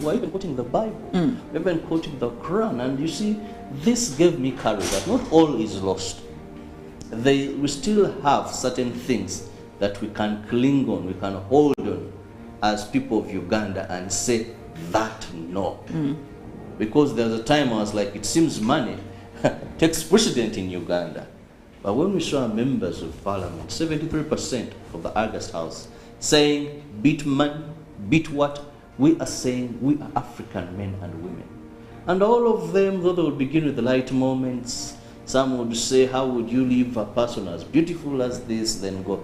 were even quoting the Bible, even quoting the Quran. And you see, this gave me courage that not all is lost. We still have certain things that we can cling on, we can hold on as people of Uganda and say that no. Because there's a time I was like, it seems money takes precedent in Uganda. But when we saw members of parliament, 73% of the August House, saying, beat money, beat what? We are saying we are African men and women. And all of them, though they would begin with the light moments, some would say, how would you leave a person as beautiful as this? Then go,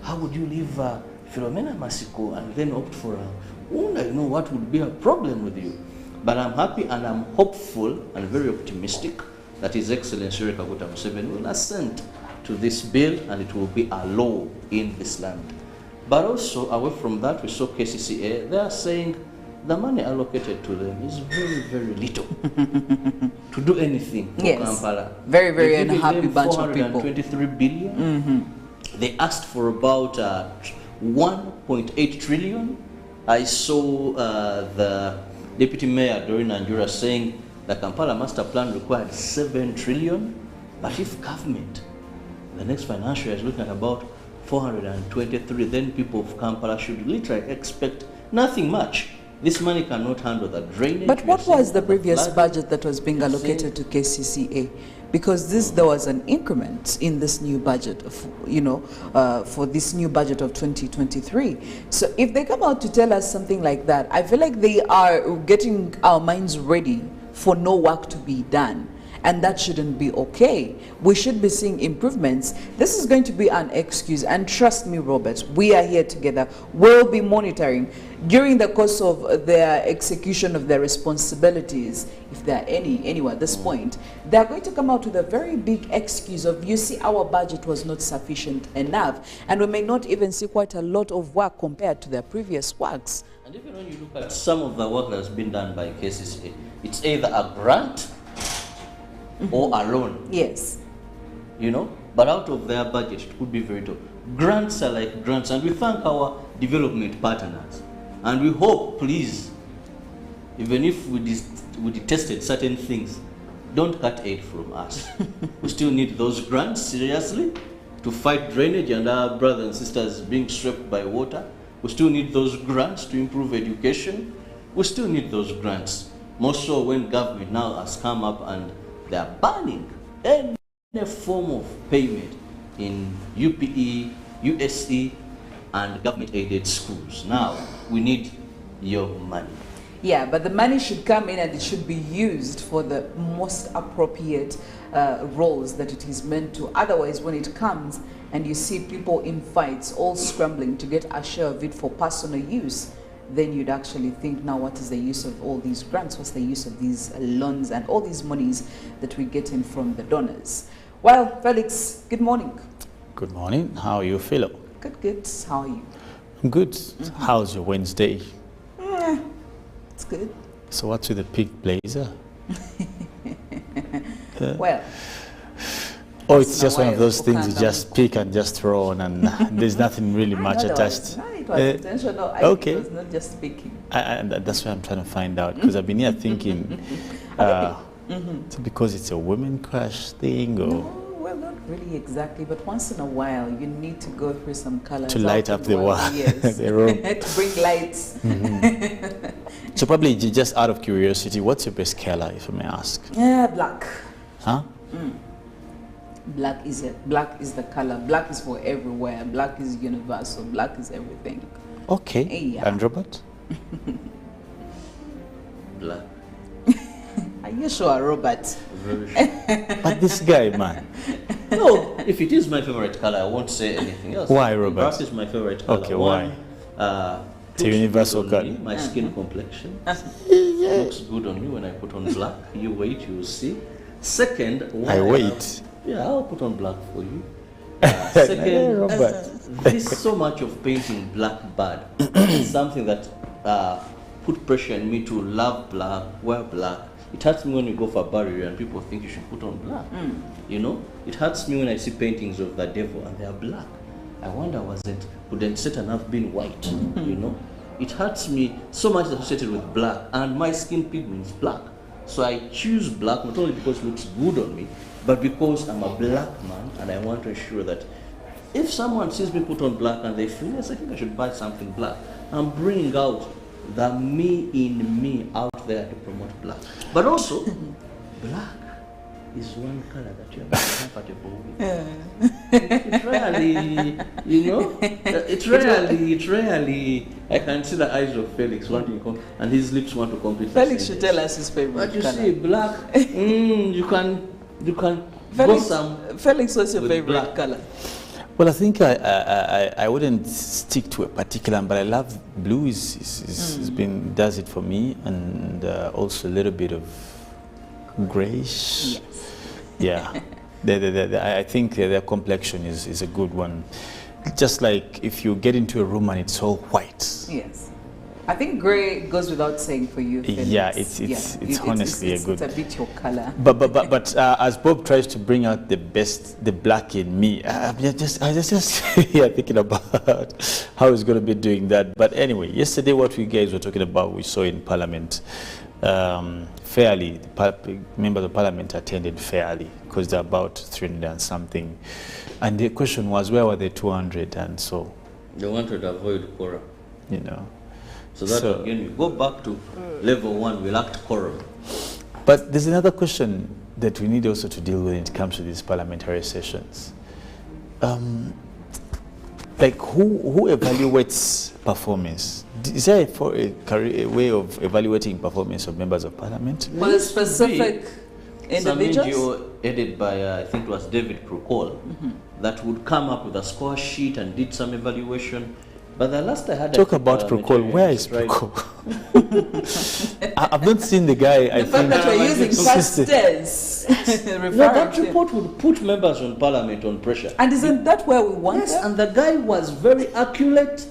how would you leave Philomena Masiko and then opt for what would be a problem with you? But I'm happy and I'm hopeful and very optimistic that His Excellency Yoweri Kaguta Museveni will assent to this bill and it will be a law in this land. But also, away from that, we saw KCCA, they are saying the money allocated to them is very, very little to do anything for Kampala. Very, very unhappy bunch of people. 423 billion. They asked for about 1.8 trillion. I saw the Deputy Mayor, Doreen Anjura, saying the Kampala Master Plan required 7 trillion. But if government, the next financial year is looking at about 423, then people of Kampala should literally expect nothing much. This money cannot handle the drainage. But what was the previous budget that was being allocated to KCCA? Because there was an increment in this new budget, for this new budget of 2023. So if they come out to tell us something like that, I feel like they are getting our minds ready for no work to be done. And that shouldn't be okay. We should be seeing improvements. This is going to be an excuse. And trust me, Robert, we are here together. We'll be monitoring during the course of their execution of their responsibilities. If there are anywhere at this point, they're going to come out with a very big excuse of, you see, our budget was not sufficient enough. And we may not even see quite a lot of work compared to their previous works. And even when you look at some of the work that's been done by KCCA, it's either a grant or a loan. Yes. But out of their budget, it could be very tough. Grants are like grants, and we thank our development partners. And we hope, please, even if we detested certain things, don't cut aid from us. We still need those grants, seriously, to fight drainage and our brothers and sisters being swept by water. We still need those grants to improve education. We still need those grants. More so when government now has come up and they are banning any form of payment in UPE, USE, and government-aided schools. Now, we need your money. Yeah, but the money should come in and it should be used for the most appropriate roles that it is meant to. Otherwise, when it comes and you see people in fights all scrambling to get a share of it for personal use, then you'd actually think, now what is the use of all these grants? What's the use of these loans and all these monies that we get in from the donors? Well, Felix, good morning. Good morning. How are you, Philo? Good, good. How are you? I'm good. How's your Wednesday? It's good. So what's with the pink blazer? Well. Oh, it's just one of those things you just pick and just throw on, and there's nothing really much attached. It was intentional. Okay. It was not just speaking. And that's what I'm trying to find out, because I've been here thinking, it's because it's a women crush thing, or... No, well, not really exactly, but once in a while you need to go through some colors. To light up the wall. Yes. The room. To bring lights. So probably just out of curiosity, what's your best color, if I may ask? Yeah, black. Huh? Black is the color. Black is for everywhere. Black is universal. Black is everything. Okay. Yeah. And Robert? Black. Are you sure, Robert? Very sure. But this guy, man. No, if it is my favorite color, I won't say anything else. Why, Robert? Black is my favorite color. Okay, why? It's a universal color. My skin complexion looks good on me when I put on black. You wait, you will see. Second, I wait. Yeah, I'll put on black for you. Second, Robert. this so much of painting black bad is something that put pressure on me to love black, wear black. It hurts me when you go for a burial and people think you should put on black. It hurts me when I see paintings of the devil and they are black. I wonder, couldn't Satan have been white? it hurts me so much associated with black, and my skin pigment is black. So I choose black not only because it looks good on me, but because I'm a black man, and I want to ensure that if someone sees me put on black and they feel, yes, I think I should buy something black, I'm bringing out the me in me out there to promote black. But also, black is one color that you're not comfortable with. It rarely, it rarely, I can see the eyes of Felix wanting to come, and his lips want to complete. Felix should tell us his favorite But you color. see, black, you can Felix, go some Felix, what's your with favorite black. color? Well, I think I wouldn't stick to a particular, but I love blue. Does it for me, and also a little bit of grayish. Yes. Yeah, I think their complexion is a good one. Just like if you get into a room and it's all white. Yes. I think grey goes without saying for you, Felix. Yeah, it's honestly a good. It's a bit your color. But as Bob tries to bring out the black in me, I was just here thinking about how he's going to be doing that. But anyway, yesterday what we guys were talking about, we saw in Parliament, fairly, members of Parliament attended fairly because they're about 300 and something. And the question was, where were the 200? And so, they wanted to avoid quorum. you know. So that again, we go back to level 1, we lacked quorum. But there's another question that we need also to deal with when it comes to these parliamentary sessions. Like who evaluates performance? Is there a way of evaluating performance of members of parliament? For the specific Some individuals? NGO headed by, I think it was David Procol, that would come up with a score sheet and did some evaluation. But the last I had... Talk about Procol. Where is Procol? I've not seen the guy. The fact that we're using past tense. No, that report would put members on parliament on pressure. And isn't that where we want Yes, them? and the guy was very accurate,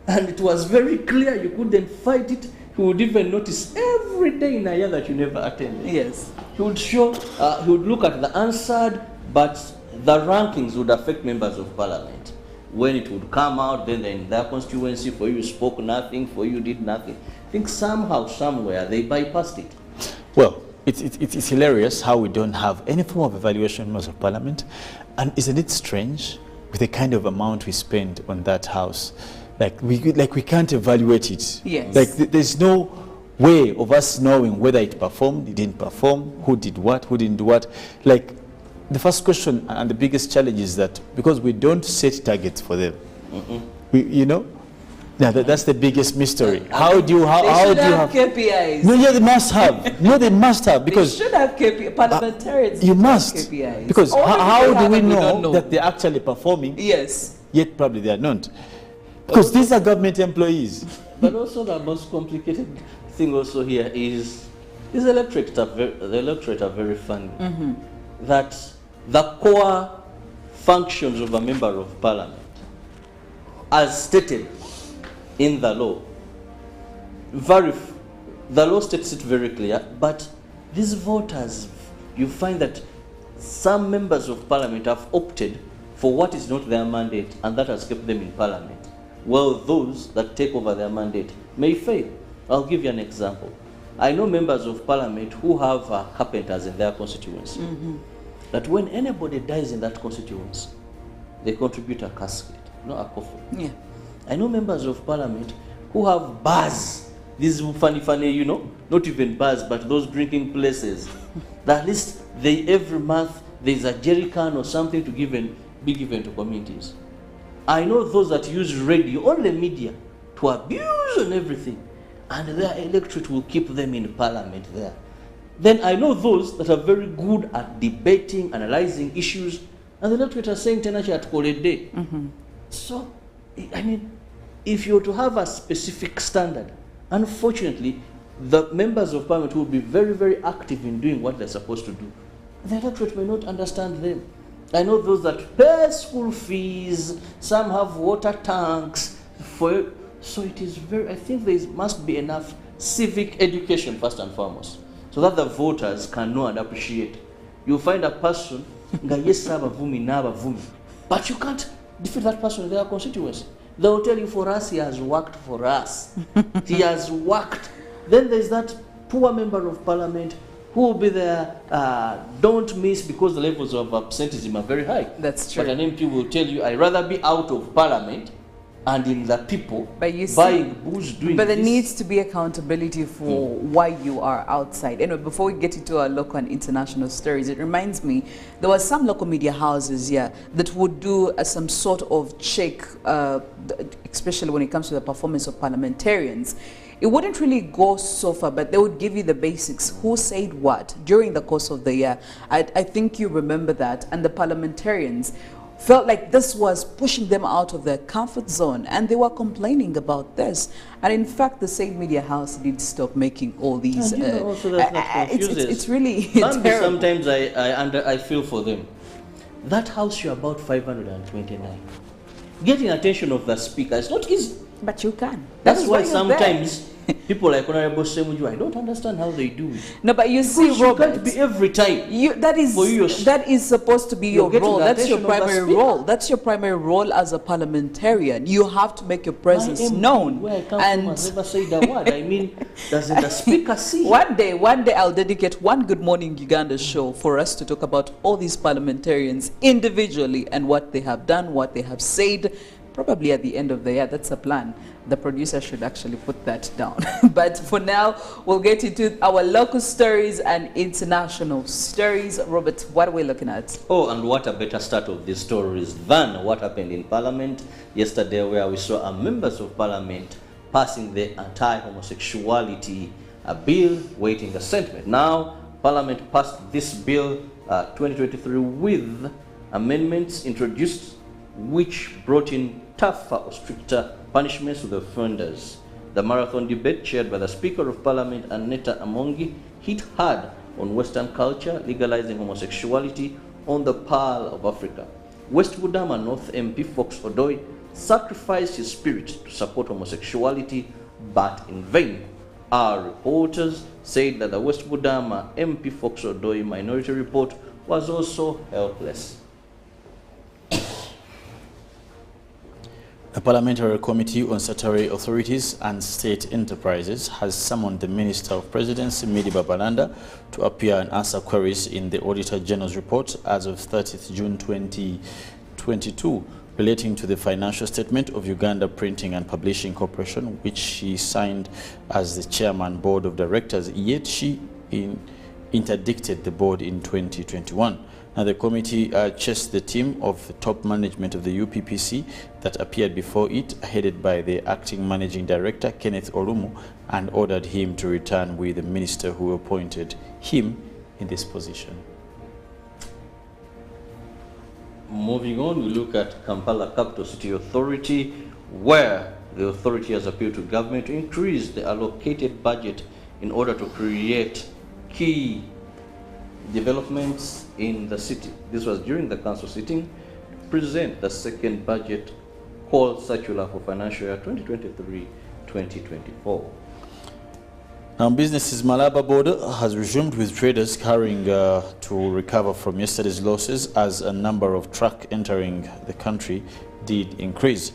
and it was very clear. You couldn't fight it. He would even notice every day in a year that you never attended. Yes. He would show, he would look at the answered, but the rankings would affect members of parliament. When it would come out, then in their constituency, for you spoke nothing, for you did nothing. I think somehow, somewhere, they bypassed it. Well, it's hilarious how we don't have any form of evaluation members of parliament. And isn't it strange with the kind of amount we spend on that house? Like we can't evaluate it. Yes. Like there's no way of us knowing whether it performed, it didn't perform, who did what, who didn't do what. Like the first question and the biggest challenge is that because we don't set targets for them, that's the biggest mystery. How do you have KPIs? No, yeah, they must have. No, they must have because they should have KPIs. Parliamentarians you should must have KPIs. because Or how maybe they do we have and know, don't that they're actually performing? Yes. Yet probably they are not, because these are government employees. But also the most complicated thing also here is these electorate are very funny. That the core functions of a member of parliament, as stated in the law, the law states it very clear, but these voters, you find that some members of parliament have opted for what is not their mandate, and that has kept them in parliament. Well, those that take over their mandate may fail. I'll give you an example. I know members of parliament who have carpenters in their constituency. That when anybody dies in that constituency, they contribute a casket, not a coffin. Yeah. I know members of parliament who have bars, these funny, not even bars, but those drinking places. That at least every month there's a jerry can or something to be given to communities. I know those that use radio, all the media, to abuse on everything, and their electorate will keep them in parliament there. Then I know those that are very good at debating, analyzing issues, and the electorate are saying Tenachi at call a day. So, I mean, if you were to have a specific standard, unfortunately, the members of parliament will be very, very active in doing what they're supposed to do. The electorate may not understand them. I know those that pay school fees, some have water tanks, so it is I think there must be enough civic education first and foremost, so that the voters can know and appreciate. You'll find a person, but you can't defeat that person in their constituency. They'll tell you, for us, he has worked for us. He has worked. Then there's that poor member of parliament who will be there, don't miss, because the levels of absenteeism are very high. That's true. But an MP will tell you, I'd rather be out of parliament and in the people but you see, buying booze, doing but there this. needs to be accountability for why you are outside. Anyway, before we get into our local and international stories, it reminds me, there were some local media houses here that would do some sort of check, especially when it comes to the performance of parliamentarians. It wouldn't really go so far, but they would give you the basics. Who said what during the course of the year? I think you remember that. And the parliamentarians felt like this was pushing them out of their comfort zone, and they were complaining about this. And in fact, the same media house did stop making all these. And also that's not it's really terrible. terrible. Sometimes I feel for them. That house, you're about 529. Getting attention of the speaker is not easy. But you can. That's why sometimes people like Honorable Semuju, I don't understand how they do it. No, but you see, Because Robert, you can't be every time. that is supposed to be your getting role. the That's your attention of the primary speaker. role. That's your primary role as a parliamentarian. You have to make your presence My MP, known. where I come from, has never said a word. I mean, doesn't the speaker see? One day I'll dedicate one Good Morning Uganda show for us to talk about all these parliamentarians individually and what they have done, what they have said. Probably at the end of the year. That's a plan. The producer should actually put that down. But for now, we'll get into our local stories and international stories. Robert, what are we looking at? Oh, and what a better start of these stories than what happened in Parliament yesterday, where we saw a members of Parliament passing the anti-homosexuality bill, waiting assentment. Now, Parliament passed this bill 2023 with amendments introduced which brought in tougher or stricter punishments to the offenders. The marathon debate, chaired by the Speaker of Parliament, Annetta Amongi, hit hard on Western culture, legalizing homosexuality on the Pearl of Africa. West Budama North MP Fox Odoi sacrificed his spirit to support homosexuality, but in vain. Our reporters said that the West Budama MP Fox Odoi minority report was also helpless. The Parliamentary Committee on Statutory Authorities and State Enterprises has summoned the Minister of Presidency, Midi Babalanda, to appear and answer queries in the Auditor General's report as of 30th June 2022 relating to the financial statement of Uganda Printing and Publishing Corporation, which she signed as the Chairman Board of Directors, yet she interdicted the board in 2021. Now, the committee chased the team of the top management of the UPPC that appeared before it, headed by the acting managing director, Kenneth Olumu, and ordered him to return with the minister who appointed him in this position. Moving on, we look at Kampala Capital City Authority, where the authority has appealed to government to increase the allocated budget in order to create key developments in the city. This was during the council sitting to present the second budget called circular for financial year 2023-2024. Now, businesses Malaba border has resumed with traders carrying to recover from yesterday's losses as a number of trucks entering the country did increase.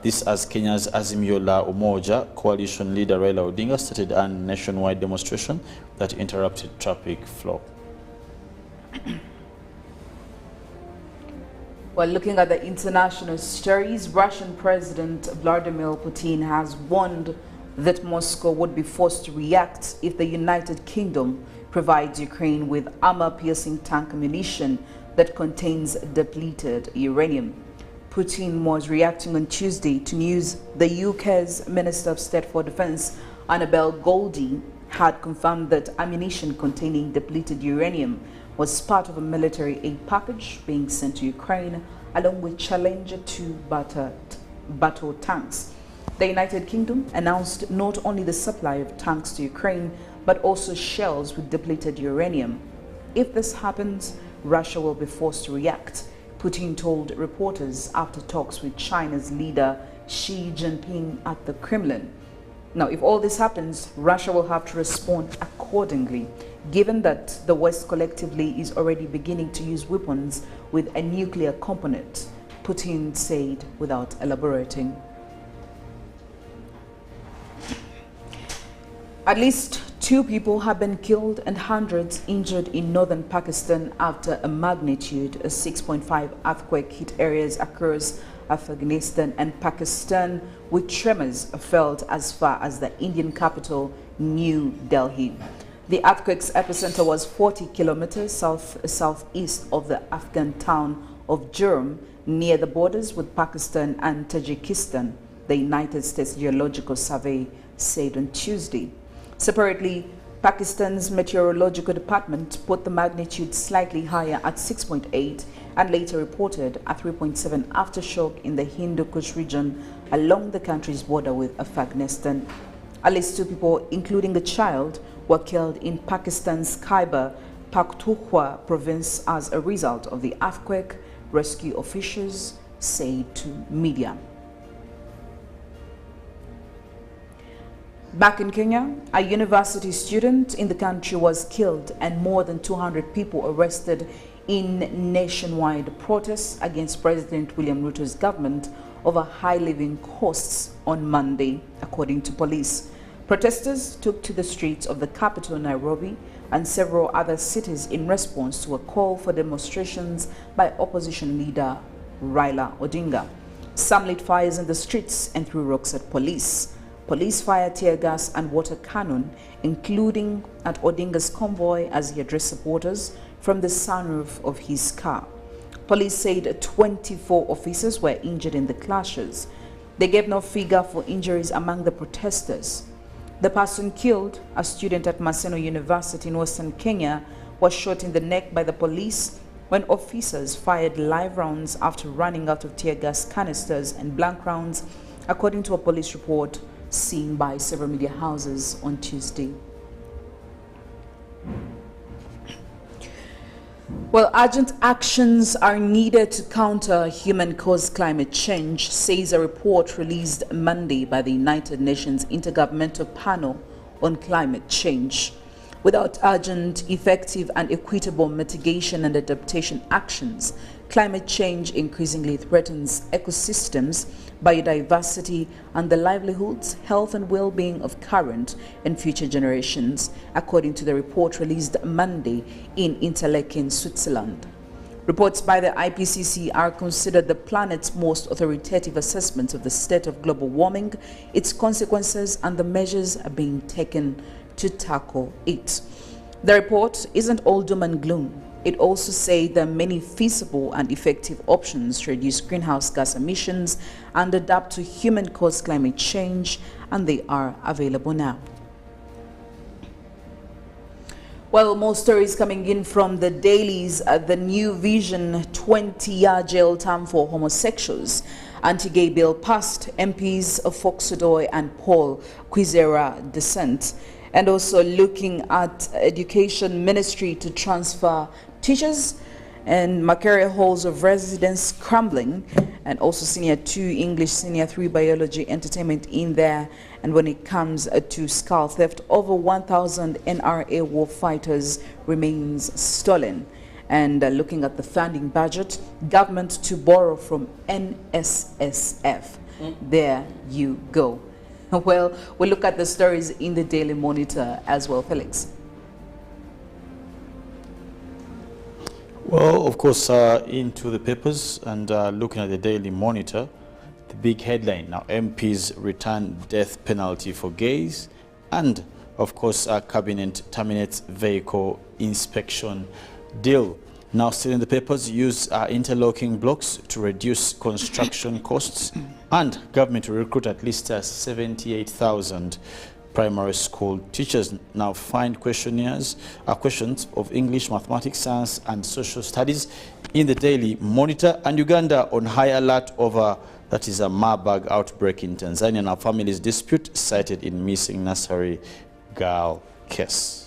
This as Kenya's Azimio la Umoja coalition leader Raila Odinga started a nationwide demonstration that interrupted traffic flow. Well, looking at the international stories, Russian President Vladimir Putin has warned that Moscow would be forced to react if the United Kingdom provides Ukraine with armor-piercing tank ammunition that contains depleted uranium. Putin was reacting on Tuesday to news the UK's Minister of State for Defense, Annabel Goldie, had confirmed that ammunition containing depleted uranium was part of a military aid package being sent to Ukraine, along with Challenger 2 battle tanks. The United Kingdom announced not only the supply of tanks to Ukraine, but also shells with depleted uranium. If this happens, Russia will be forced to react, Putin told reporters after talks with China's leader Xi Jinping at the Kremlin. Now, if all this happens, Russia will have to respond accordingly, given that the West collectively is already beginning to use weapons with a nuclear component, Putin said without elaborating. At least 2 people have been killed and hundreds injured in northern Pakistan after a magnitude 6.5 earthquake hit areas across Afghanistan and Pakistan, with tremors felt as far as the Indian capital, New Delhi. The earthquake's epicenter was 40 kilometers southeast of the Afghan town of Jurm, near the borders with Pakistan and Tajikistan, the United States Geological Survey said on Tuesday. Separately, Pakistan's Meteorological Department put the magnitude slightly higher at 6.8 and later reported a 3.7 aftershock in the Hindu Kush region along the country's border with Afghanistan. At least 2 people, including a child, were killed in Pakistan's Khyber Pakhtunkhwa province as a result of the earthquake, rescue officials said to media. Back in Kenya, a university student in the country was killed and more than 200 people arrested in nationwide protests against President William Ruto's government over high living costs on Monday, according to police. Protesters took to the streets of the capital, Nairobi, and several other cities in response to a call for demonstrations by opposition leader Raila Odinga. Some lit fires in the streets and threw rocks at police. Police fired tear gas and water cannon, including at Odinga's convoy as he addressed supporters from the sunroof of his car. Police said 24 officers were injured in the clashes. They gave no figure for injuries among the protesters. The person killed, a student at Maseno University in Western Kenya, was shot in the neck by the police when officers fired live rounds after running out of tear gas canisters and blank rounds, according to a police report seen by several media houses on Tuesday. Well, urgent actions are needed to counter human-caused climate change, says a report released Monday by the United Nations Intergovernmental Panel on Climate Change. Without urgent, effective and equitable mitigation and adaptation actions, climate change increasingly threatens ecosystems, biodiversity, and the livelihoods, health and well-being of current and future generations, according to the report released Monday in Interlaken, Switzerland. Reports by the IPCC are considered the planet's most authoritative assessment of the state of global warming, its consequences, and the measures being taken to tackle it. The report isn't all doom and gloom. It also says there are many feasible and effective options to reduce greenhouse gas emissions and adapt to human-caused climate change, and they are available now. Well, more stories coming in from the dailies. The New Vision 20-year jail term for homosexuals. Anti-gay bill passed. MPs of Foxodoy and Paul Kwizera dissent. And also looking at education ministry to transfer teachers, and Makerere halls of residence crumbling, and also senior 2 English, senior 3 biology, entertainment in there. And when it comes to skull theft, over 1,000 NRA war fighters remains stolen. And looking at the funding budget, government to borrow from NSSF. There you go. Well, we'll look at the stories in the Daily Monitor as well, Felix. Well, of course, into the papers and looking at the Daily Monitor, the big headline now: MPs return death penalty for gays, and of course, cabinet terminates vehicle inspection deal. Now, still in the papers, use interlocking blocks to reduce construction costs, and government to recruit at least 78,000 primary school teachers. Now find questions of English, mathematics, science and social studies in the Daily Monitor. And Uganda on high alert over, that is, a Marburg outbreak in Tanzania. Now families dispute cited in missing nursery girl case.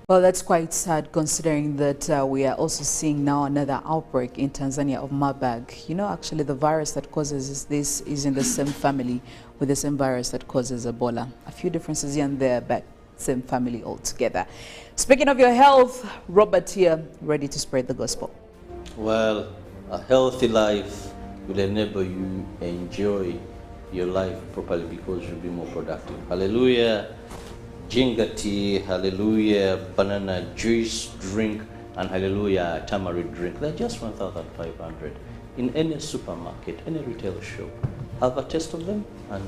Well, that's quite sad, considering that we are also seeing now another outbreak in Tanzania of Marburg. You know, actually the virus that causes this is in the same family with the same virus that causes Ebola. A few differences here and there, but same family altogether. Speaking of your health, Robert here, ready to spread the gospel. Well, a healthy life will enable you enjoy your life properly because you'll be more productive. Hallelujah. Jinga tea, hallelujah, banana juice drink, and hallelujah, tamarind drink. They're just 1,500 in any supermarket, any retail shop. Have a taste of them, and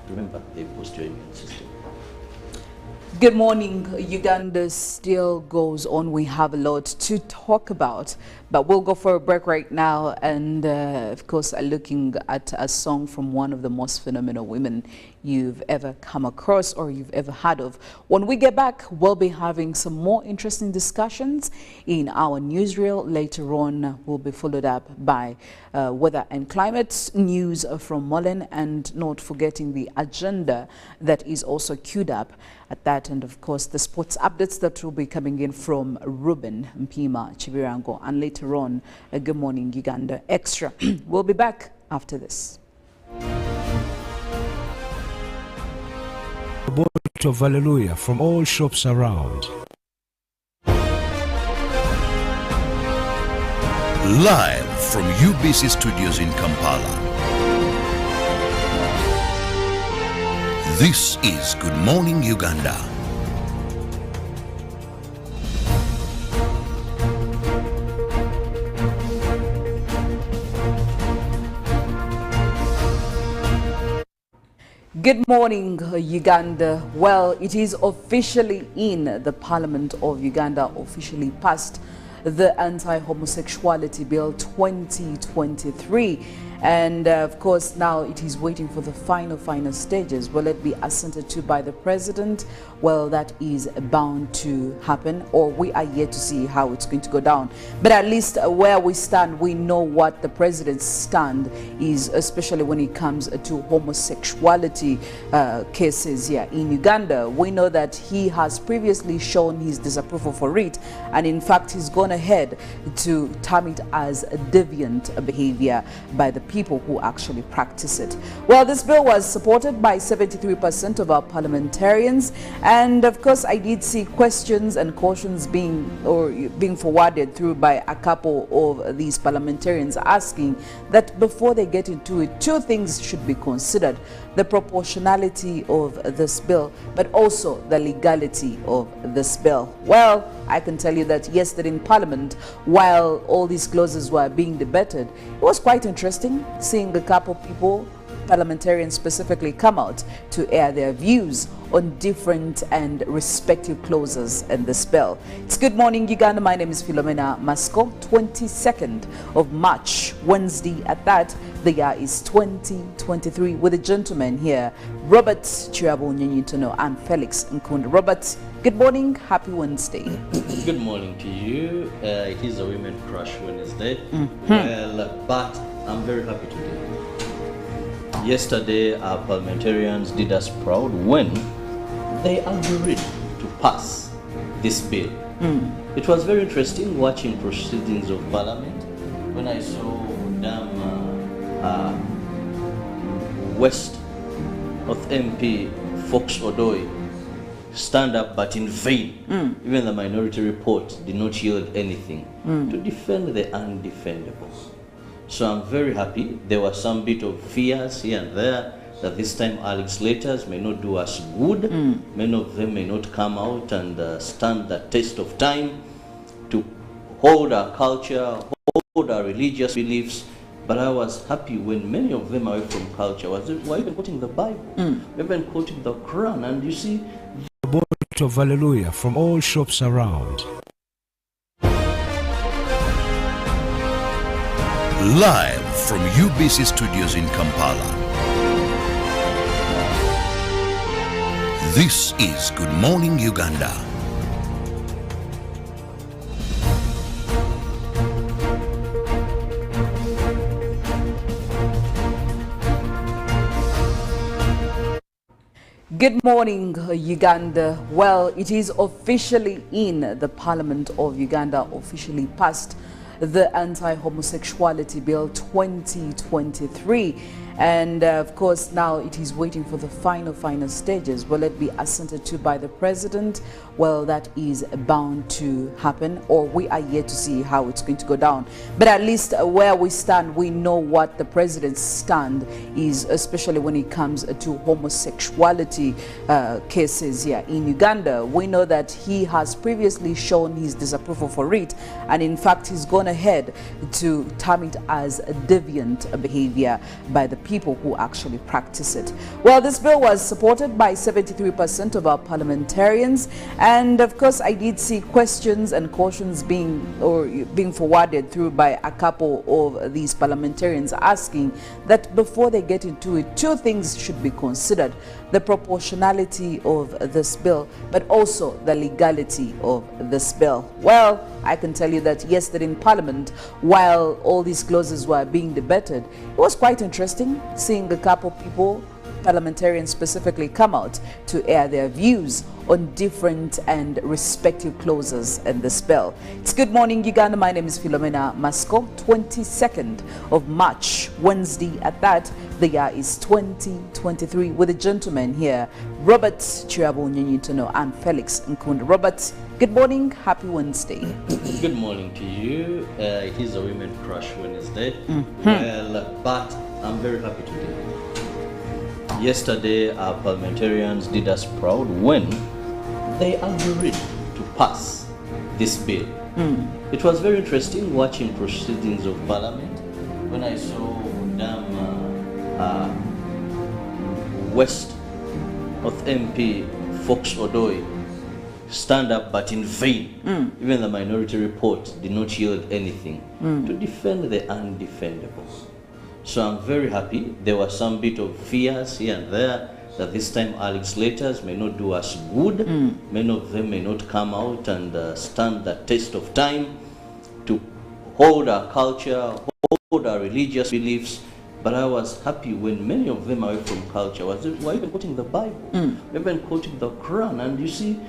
remember, they boost your immune system. Good morning. Uganda still goes on. We have a lot to talk about, but we'll go for a break right now. And of course, looking at a song from one of the most phenomenal women you've ever come across or you've ever heard of. When we get back, we'll be having some more interesting discussions in our newsreel. Later on, we'll be followed up by weather and climate news from Mullen, and not forgetting the agenda that is also queued up at that, and of course the sports updates that will be coming in from Ruben Mpima Chibirango, and later on Good Morning Uganda Extra. We'll be back after this. A bottle of hallelujah from all shops around. Live from UBC Studios in Kampala. This is Good Morning Uganda. Good morning, Uganda. Well, it is officially in. The Parliament of Uganda officially passed the Anti-Homosexuality Bill 2023. And of course, now it is waiting for the final stages. Will it be assented to by the president? Well, that is bound to happen, or we are yet to see how it's going to go down. But at least where we stand, we know what the president's stand is, especially when it comes to homosexuality cases here in Uganda. We know that he has previously shown his disapproval for it, and in fact, he's gone ahead to term it as a deviant behavior by the people who actually practice it. Well, this bill was supported by 73% of our parliamentarians, and of course I did see questions and cautions being forwarded through by a couple of these parliamentarians asking that before they get into it, two things should be considered: the proportionality of this bill, but also the legality of this bill. Well, I can tell you that yesterday in Parliament, while all these clauses were being debated, it was quite interesting seeing a couple people, parliamentarians specifically, come out to air their views on different and respective clauses in this bill. It's Good Morning Uganda. My name is Philomena Masco. 22nd of March, Wednesday at that. The year is 2023, with a gentleman here, Robert Chirabo Nyanyitono and Felix Nkunda. Robert, good morning. Happy Wednesday. Good morning to you. It is a Women Crush Wednesday. Well, but I'm very happy today. Yesterday, our parliamentarians did us proud when they agreed to pass this bill. It was very interesting watching proceedings of Parliament when I saw West of MP Fox Odoi stand up, but in vain. Even the minority report did not yield anything to defend the undefendable. So I'm very happy. There was some bit of fears here and there that this time our legislators may not do us good. Many of them may not come out and stand the test of time to hold our culture, hold our religious beliefs. But I was happy when many of them away from culture were even quoting the Bible, even quoting the Quran. And you see, A bottle of hallelujah from all shops around. Live from UBC Studios in Kampala. This is Good Morning Uganda. Good morning, Uganda. Well, it is officially in. The Parliament of Uganda officially passed the Anti-Homosexuality Bill 2023. And of course, now it is waiting for the final stages. Will it be assented to by the president? Well, that is bound to happen, or we are yet to see how it's going to go down. But at least where we stand, we know what the president's stand is, especially when it comes to homosexuality cases here in Uganda. We know that he has previously shown his disapproval for it, and in fact he's gone ahead to term it as a deviant behavior by the people who actually practice it. Well, this bill was supported by 73% of our parliamentarians, and of course I did see questions and cautions being forwarded through by a couple of these parliamentarians asking that before they get into it, two things should be considered: the proportionality of this bill, but also the legality of this bill. Well, I can tell you that yesterday in Parliament, while all these clauses were being debated, it was quite interesting seeing a couple people, parliamentarians specifically, come out to air their views on different and respective clauses in this bill. It's Good Morning Uganda. My name is Philomena Masco. 22nd of March, Wednesday at that. The year is 2023, with a gentleman here, Robert Chiabu Nyanyitono and Felix Nkunda. Robert, good morning, happy Wednesday. Good morning to you. It is a Women Crush Wednesday. Well, but I'm very happy today. Yesterday, our parliamentarians did us proud when they agreed to pass this bill. It was very interesting watching proceedings of Parliament when I saw West North MP Fox Odoi stand up, but in vain. Even the minority report did not yield anything to defend the undefendable. So I'm very happy. There was some bit of fears here and there that this time our legislators may not do us good. Many of them may not come out and stand the test of time to hold our culture, hold our religious beliefs. But I was happy when many of them away from culture were even quoting the Bible, even quoting the Quran. And you see,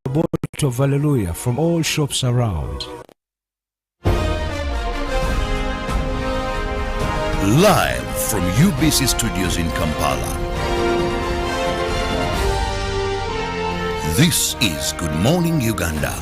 A bottle of Hallelujah from all shops around. Live from UBC Studios in Kampala. This is Good Morning Uganda.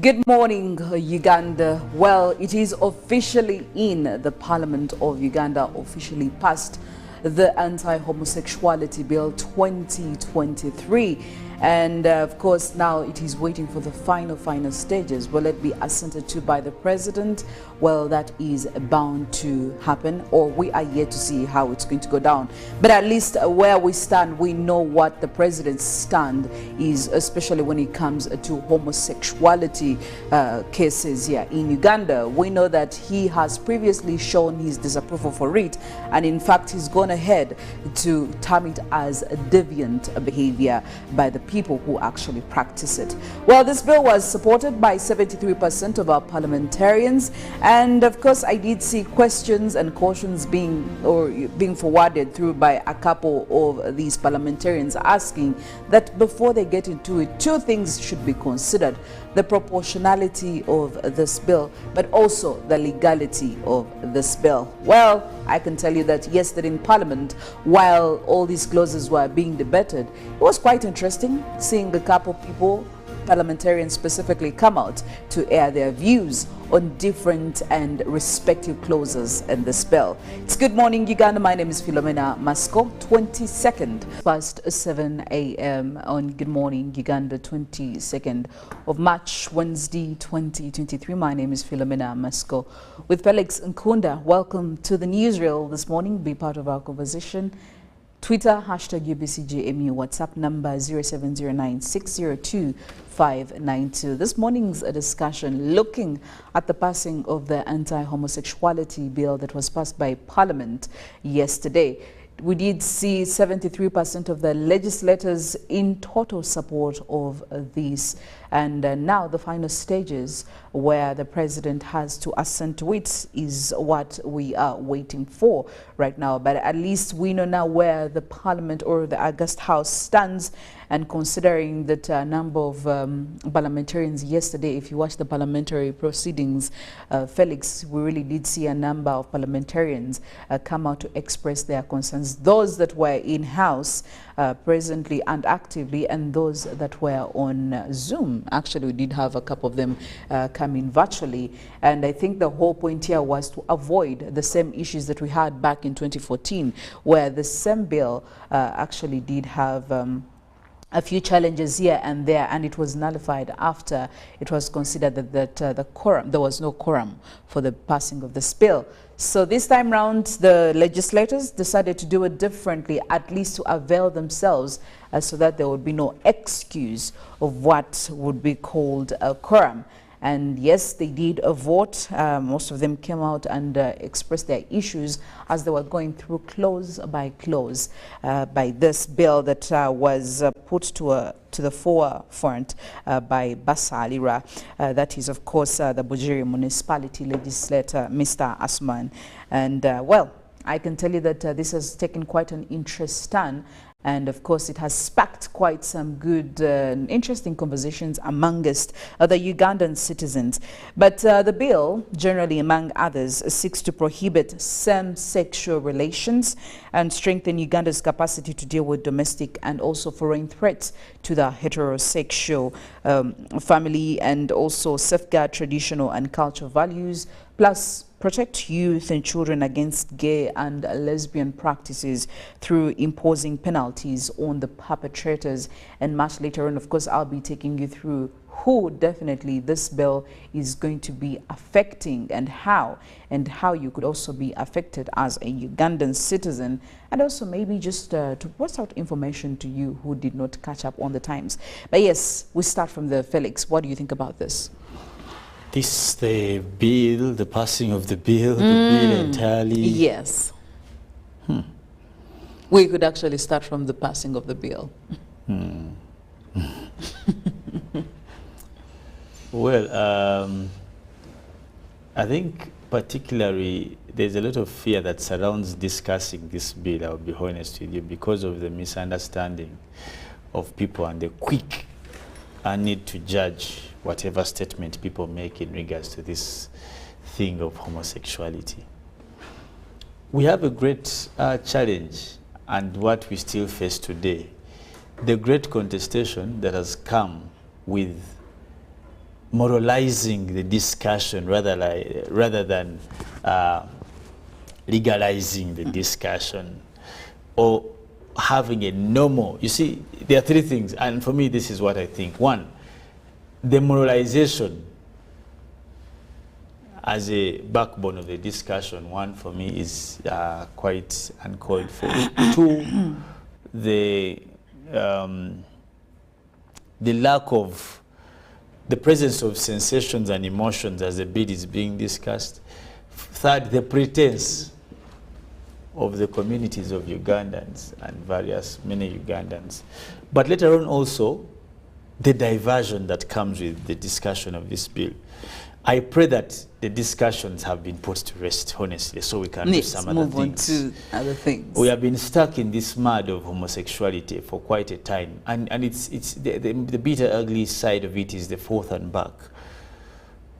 Good morning, Uganda. Well, it is officially in. The Parliament of Uganda officially passed the Anti-Homosexuality Bill 2023. And of course, now it is waiting for the final stages. Will it be assented to by the president? Well, that is bound to happen, or we are yet to see how it's going to go down. But at least where we stand, we know what the president's stand is, especially when it comes to homosexuality cases here in Uganda. We know that he has previously shown his disapproval for it, and in fact he's gone ahead to term it as a deviant behavior by the people who actually practice it. Well, this bill was supported by 73% of our parliamentarians, and of course I did see questions and cautions being forwarded through by a couple of these parliamentarians asking that before they get into it, two things should be considered: the proportionality of this bill, but also the legality of this bill. Well, I can tell you that yesterday in Parliament, while all these clauses were being debated, it was quite interesting seeing a couple people, parliamentarians specifically, come out to air their views on different and respective clauses in this bill. It's Good Morning Uganda. My name is Philomena Masco. 22nd past 7 a.m. on Good Morning Uganda, 22nd of March, Wednesday, 2023. My name is Philomena Masco with Felix Nkunda. Welcome to the newsreel this morning. Be part of our conversation. Twitter, hashtag UBCJMU, WhatsApp number 0709602592. This morning's a discussion looking at the passing of the anti-homosexuality bill that was passed by Parliament yesterday. We did see 73% of the legislators in total support of this And now the final stages where the president has to assent to it is what we are waiting for right now. But at least we know now where the parliament or the August House stands. And considering that a number of parliamentarians yesterday, if you watch the parliamentary proceedings, Felix, we really did see a number of parliamentarians come out to express their concerns. Those that were in-house presently and actively, and those that were on Zoom. Actually, we did have a couple of them come in virtually. And I think the whole point here was to avoid the same issues that we had back in 2014, where the same bill actually did have a few challenges here and there, and it was nullified after it was considered that there was no quorum for the passing of this bill. So this time round, the legislators decided to do it differently, at least to avail themselves so that there would be no excuse of what would be called a quorum. And yes, they did a vote. Most of them came out and expressed their issues as they were going through clause by clause by this bill that was put to the forefront by Basalira. That is, of course, the Bujiri municipality legislator, Mr. Asman. And well, I can tell you that this has taken quite an interest. And of course, it has sparked quite some good, interesting conversations amongst the Ugandan citizens. But the bill, generally among others, seeks to prohibit same-sexual relations and strengthen Uganda's capacity to deal with domestic and also foreign threats to the heterosexual family, and also safeguard traditional and cultural values, plus protect youth and children against gay and lesbian practices through imposing penalties on the perpetrators. And much later on, of course, I'll be taking you through who definitely this bill is going to be affecting and how you could also be affected as a Ugandan citizen, and also maybe just to post out information to you who did not catch up on the times. But yes, we start from the Felix. What do you think about this? The bill, the passing of the bill entirely. Yes. We could actually start from the passing of the bill. Well, I think particularly there's a lot of fear that surrounds discussing this bill, I'll be honest with you, because of the misunderstanding of people and the quick need to judge whatever statement people make in regards to this thing of homosexuality. We have a great challenge, and what we still face today, the great contestation that has come with moralizing the discussion rather than legalizing the discussion or having a normal. You see, there are three things, and for me this is what I think. One, the moralization as a backbone of the discussion, one for me is quite uncalled for. Two, the lack of the presence of sensations and emotions as the bill is being discussed. Third, the pretense of the communities of Ugandans and many Ugandans. But later on also, the diversion that comes with the discussion of this bill. I pray that the discussions have been put to rest, honestly, so we can do some other things. Move on to other things. We have been stuck in this mud of homosexuality for quite a time, and it's the bitter, ugly side of it is the forth and back.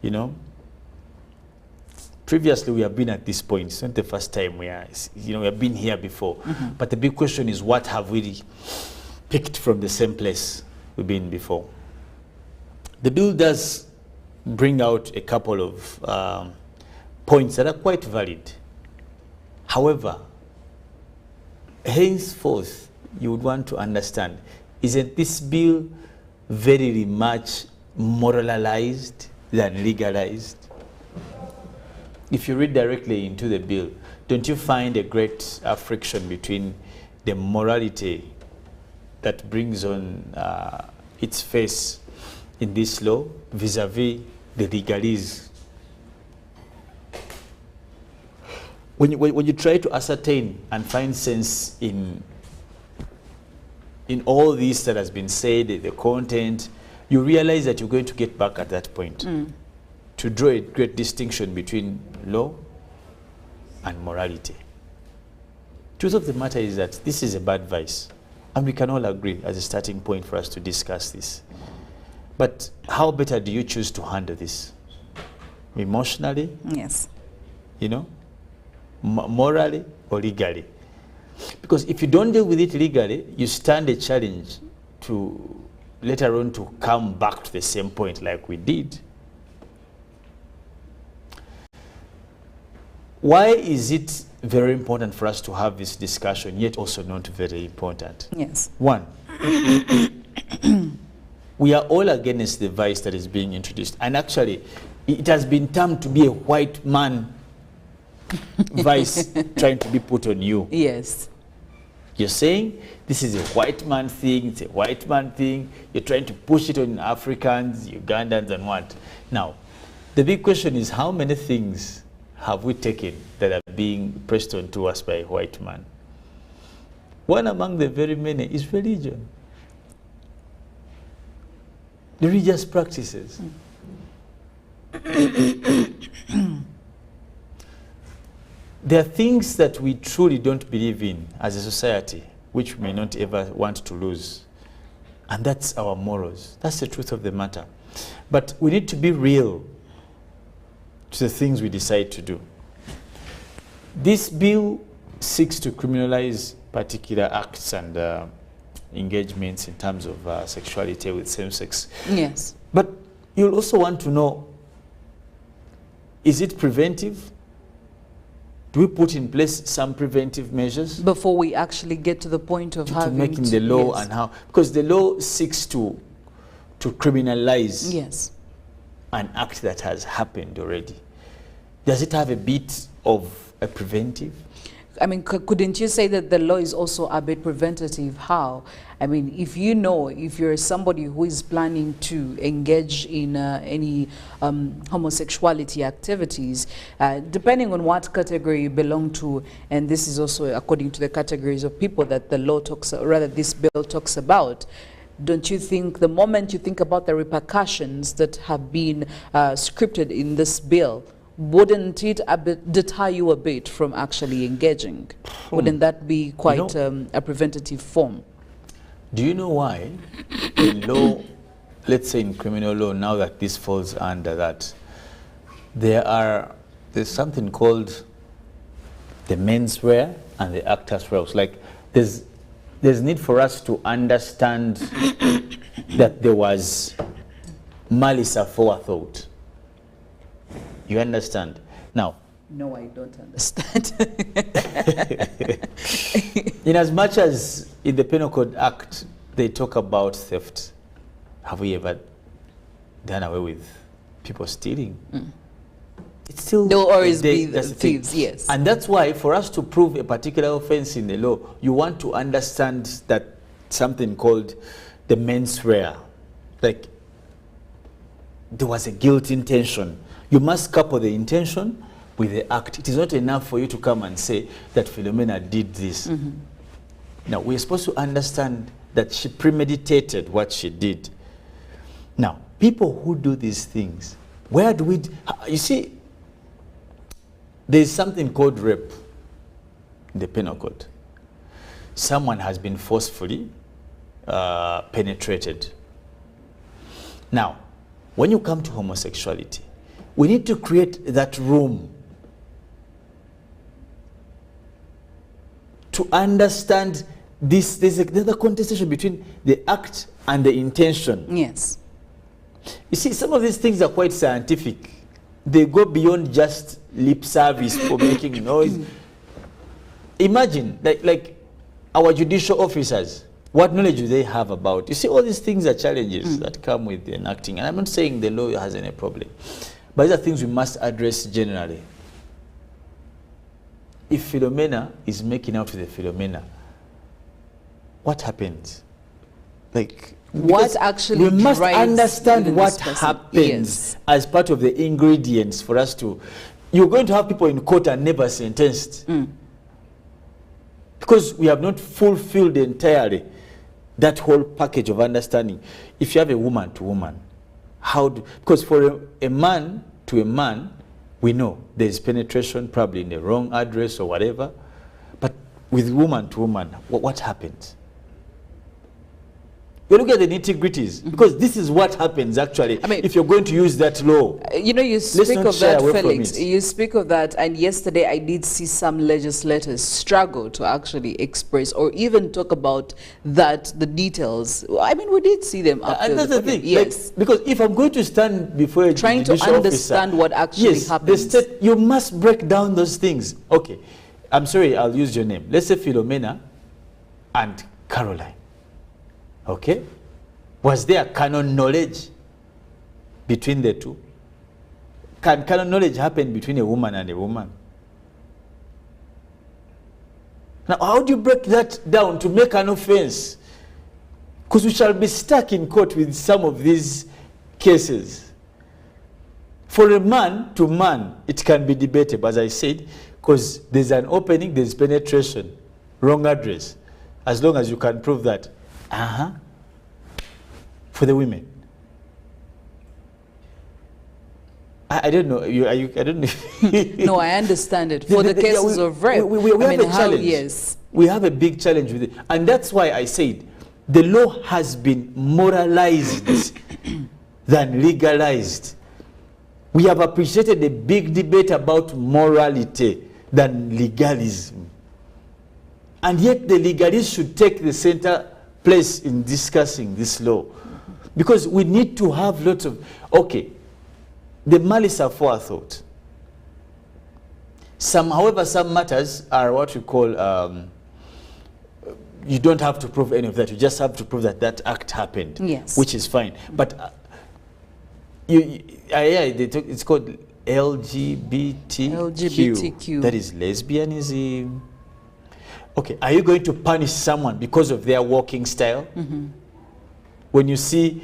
You know, previously we have been at this point. It's not the first time we have been here before. But the big question is, what have we picked from the same place we've been before? The bill does bring out a couple of points that are quite valid. However, henceforth, you would want to understand, isn't this bill very much moralized than legalized? If you read directly into the bill, don't you find a great friction between the morality that brings on its face in this law vis-a-vis the legalese? When you try to ascertain and find sense in all this that has been said, the content, you realize that you're going to get back at that point to draw a great distinction between law and morality. Truth of the matter is that this is a bad vice, and we can all agree as a starting point for us to discuss this. But how better do you choose to handle this? Emotionally? Yes. You know? Morally or legally? Because if you don't deal with it legally, you stand a challenge to later on to come back to the same point like we did. Why is it very important for us to have this discussion, yet also not very important? Yes. One, we are all against the vice that is being introduced. And actually, it has been termed to be a white man vice trying to be put on you. Yes. You're saying this is a white man thing, it's a white man thing. You're trying to push it on Africans, Ugandans, and what? Now, the big question is, how many things have we taken that are being pressed onto us by a white man? One among the very many is religion. Religious practices. There are things that we truly don't believe in as a society, which we may not ever want to lose. And that's our morals. That's the truth of the matter. But we need to be real to the things we decide to do. This bill seeks to criminalize particular acts and engagements in terms of sexuality with same-sex. Yes. But you'll also want to know, is it preventive? Do we put in place some preventive measures? Before we actually get to the point of having making the law, yes. and how? Because the law seeks to criminalize yes. an act that has happened already. Does it have a bit of a preventive? I mean, couldn't you say that the law is also a bit preventative? How? I mean, if you know, if you're somebody who is planning to engage in any homosexuality activities, depending on what category you belong to, and this is also according to the categories of people that the law talks, or rather this bill talks about, don't you think the moment you think about the repercussions that have been scripted in this bill, wouldn't it deter you a bit from actually engaging? Wouldn't that be quite a preventative form? Do you know why in law, let's say in criminal law, now that this falls under that, there's something called the menswear and the actors' wear. Like there's need for us to understand that there was malice aforethought. You understand? Now, no, I don't understand. In as much as in the Penal Code Act, they talk about theft, have we ever done away with people stealing? It's still there will always be thieves, yes. And that's why for us to prove a particular offense in the law, you want to understand that something called the menswear. Like, there was a guilt intention. You must couple the intention with the act. It is not enough for you to come and say that Philomena did this. Now, we're supposed to understand that she premeditated what she did. Now, people who do these things, where do we... You see, there's something called rape in the Penal Code. Someone has been forcefully penetrated. Now, when you come to homosexuality, we need to create that room to understand this. There's a contestation between the act and the intention. Yes. You see, some of these things are quite scientific. They go beyond just lip service for making noise. Imagine, like our judicial officers, what knowledge do they have about? You see, all these things are challenges that come with enacting. And I'm not saying the law has any problem. But these are things we must address generally. If Philomena is making out with a Philomena, what happens? Like, what actually we must understand what yes. happens as part of the ingredients for us to... You're going to have people in court and never sentenced. Because we have not fulfilled entirely that whole package of understanding. if you have a woman to woman, because for a man to a man, we know there's penetration probably in the wrong address or whatever. But with woman to woman, what happens? You look at the nitty-gritties, because this is what happens actually. I mean, if you're going to use that law. You know, you speak of that, Felix. You speak of that, and yesterday I did see some legislators struggle to actually express or even talk about that, the details. I mean, we did see them. And that's the thing. Yes. Like, because if I'm going to stand before a trying to understand what actually happens. The state, you must break down those things. Okay, I'm sorry, I'll use your name. Let's say Philomena and Caroline. Okay, was there canon knowledge between the two? Can canon knowledge happen between a woman and a woman? Now, how do you break that down to make an offense? Because we shall be stuck in court with some of these cases. For a man to man, it can be debatable, as I said, because there's an opening, there's penetration, wrong address. As long as you can prove that. For the women, I don't know. I don't know. No, I understand it. For the cases of rape, we have a challenge. Yes, we have a big challenge with it, and that's why I said the law has been moralized than legalized. We have appreciated a big debate about morality than legalism, and yet the legalists should take the center place in discussing this law, because we need to have lots of, okay, the malice aforethought. However, some matters are what we call, you don't have to prove any of that. You just have to prove that that act happened, yes, which is fine. But it's called LGBTQ. That is lesbianism. Okay, are you going to punish someone because of their walking style? When you see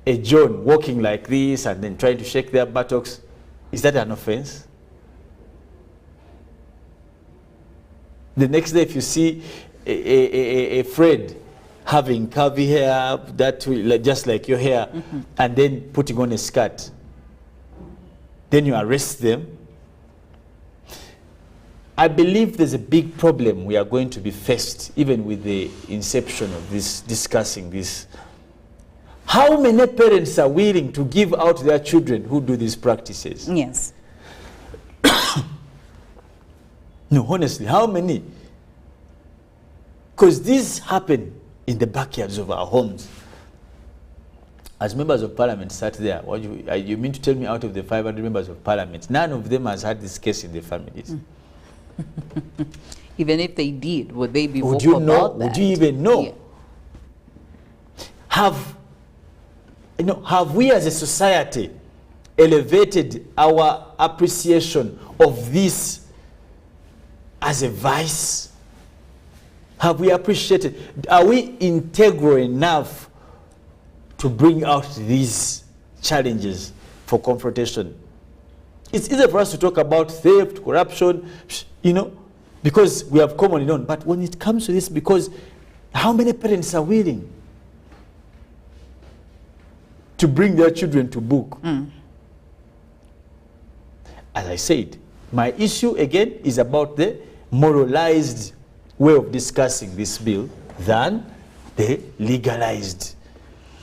a John walking like this and then trying to shake their buttocks, is that an offense? The next day, if you see a Fred having curvy hair, just like your hair, and then putting on a skirt, then you arrest them. I believe there's a big problem we are going to be faced, even with the inception of this, discussing this. How many parents are willing to give out their children who do these practices? Yes. No, honestly, how many? Because these happen in the backyards of our homes. As members of parliament sat there, you mean to tell me out of the 500 members of parliament, none of them has had this case in their families? Even if they did, would they be would you know? about that? Would you even know? Yeah. Have we as a society elevated our appreciation of this as a vice? Have we appreciated? Are we integral enough to bring out these challenges for confrontation? It's easy for us to talk about theft, corruption, because we have commonly known. But when it comes to this, because how many parents are willing to bring their children to book? As I said, my issue again is about the moralized way of discussing this bill than the legalized.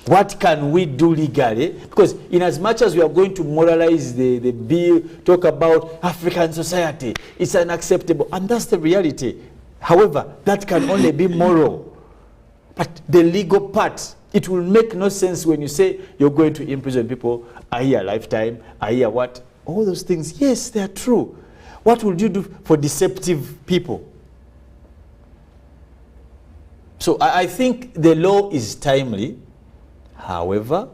What can we do legally? Because in as much as we are going to moralize the bill, talk about African society, it's unacceptable. And that's the reality. However, that can only be moral. But the legal part, it will make no sense when you say you're going to imprison people a year lifetime, a year what? All those things, yes, they are true. What will you do for deceptive people? So I think the law is timely. However,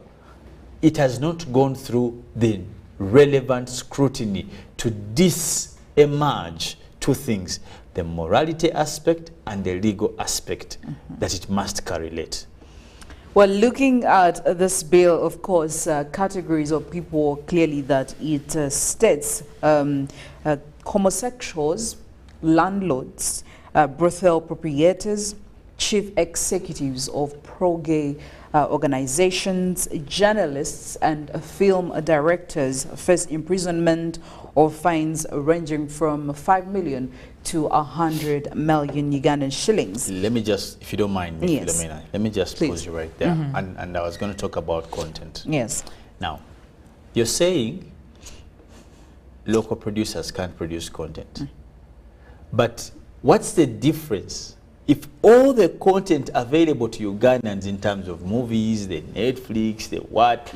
it has not gone through the relevant scrutiny to dis-emerge two things, the morality aspect and the legal aspect that it must correlate. Well, looking at this bill, of course, categories of people clearly that it states homosexuals, landlords, brothel proprietors, chief executives of pro-gay organizations, journalists, and film directors face imprisonment or fines ranging from 5 million to 100 million Ugandan shillings. Let me just, if you don't mind me, Yes. Philomena, let me just Please. pause you right there. And I was going to talk about content. Yes. Now, you're saying local producers can't produce content. But what's the difference if all the content available to Ugandans in terms of movies, the Netflix, the what,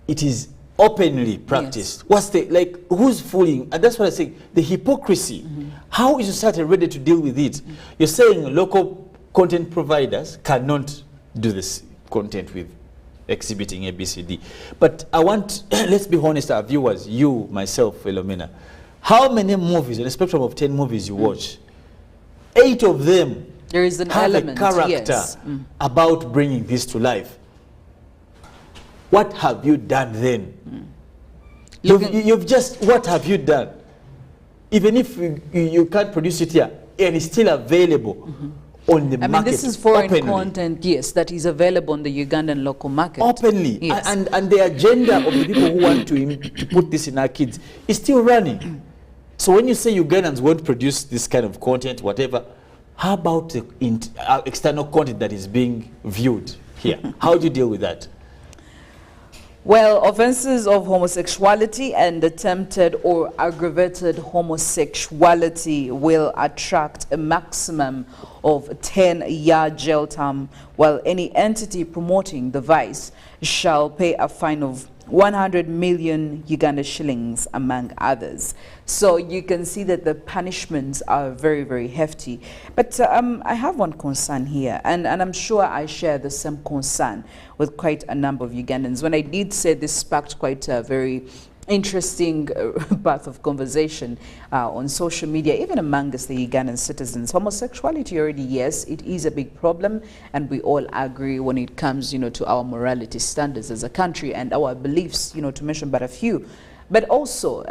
it is openly practiced? What's the, like, who's fooling? And that's what I say, the hypocrisy. How is society ready to deal with it? You're saying local content providers cannot do this content with exhibiting ABCD. But I want, let's be honest, our viewers, you, myself, Philomena, how many movies, on a spectrum of 10 movies you watch, 8 of them There is an have element, a character yes. about bringing this to life? What have you done then? You've just, what have you done? Even if you can't produce it here, and it's still available on the market. I mean, this is foreign openly. content, yes, that is available on the Ugandan local market. Openly. Yes. And the agenda of the people who want to put this in our kids is still running. So when you say Ugandans won't produce this kind of content, whatever, how about the external content that is being viewed here? How do you deal with that? Well, offenses of homosexuality and attempted or aggravated homosexuality will attract a maximum of 10-year jail term, while any entity promoting the vice shall pay a fine of 100 million Uganda shillings, among others. So you can see that the punishments are very, very hefty. But I have one concern here, and I'm sure I share the same concern with quite a number of Ugandans. When I did say this sparked quite a very interesting path of conversation on social media, even amongst the Ugandan citizens. Homosexuality already, yes, it is a big problem, and we all agree when it comes, to our morality standards as a country and our beliefs, to mention but a few. But also,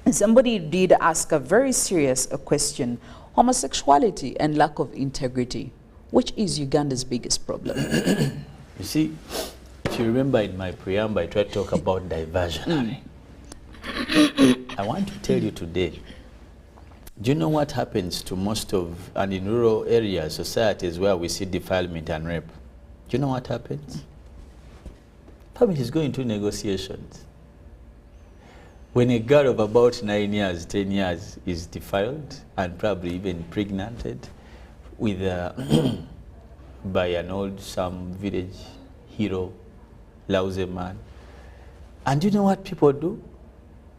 somebody did ask a very serious question: homosexuality and lack of integrity, which is Uganda's biggest problem? You see, if you remember in my preamble, I tried to talk about diversionary. I want to tell you today, do you know what happens to most of, and in rural areas, societies where we see defilement and rape? Do you know what happens? Families go into negotiations. When a girl of about 9 years, 10 years is defiled and probably even impregnated with by an old some village hero, lousy man. And you know what people do?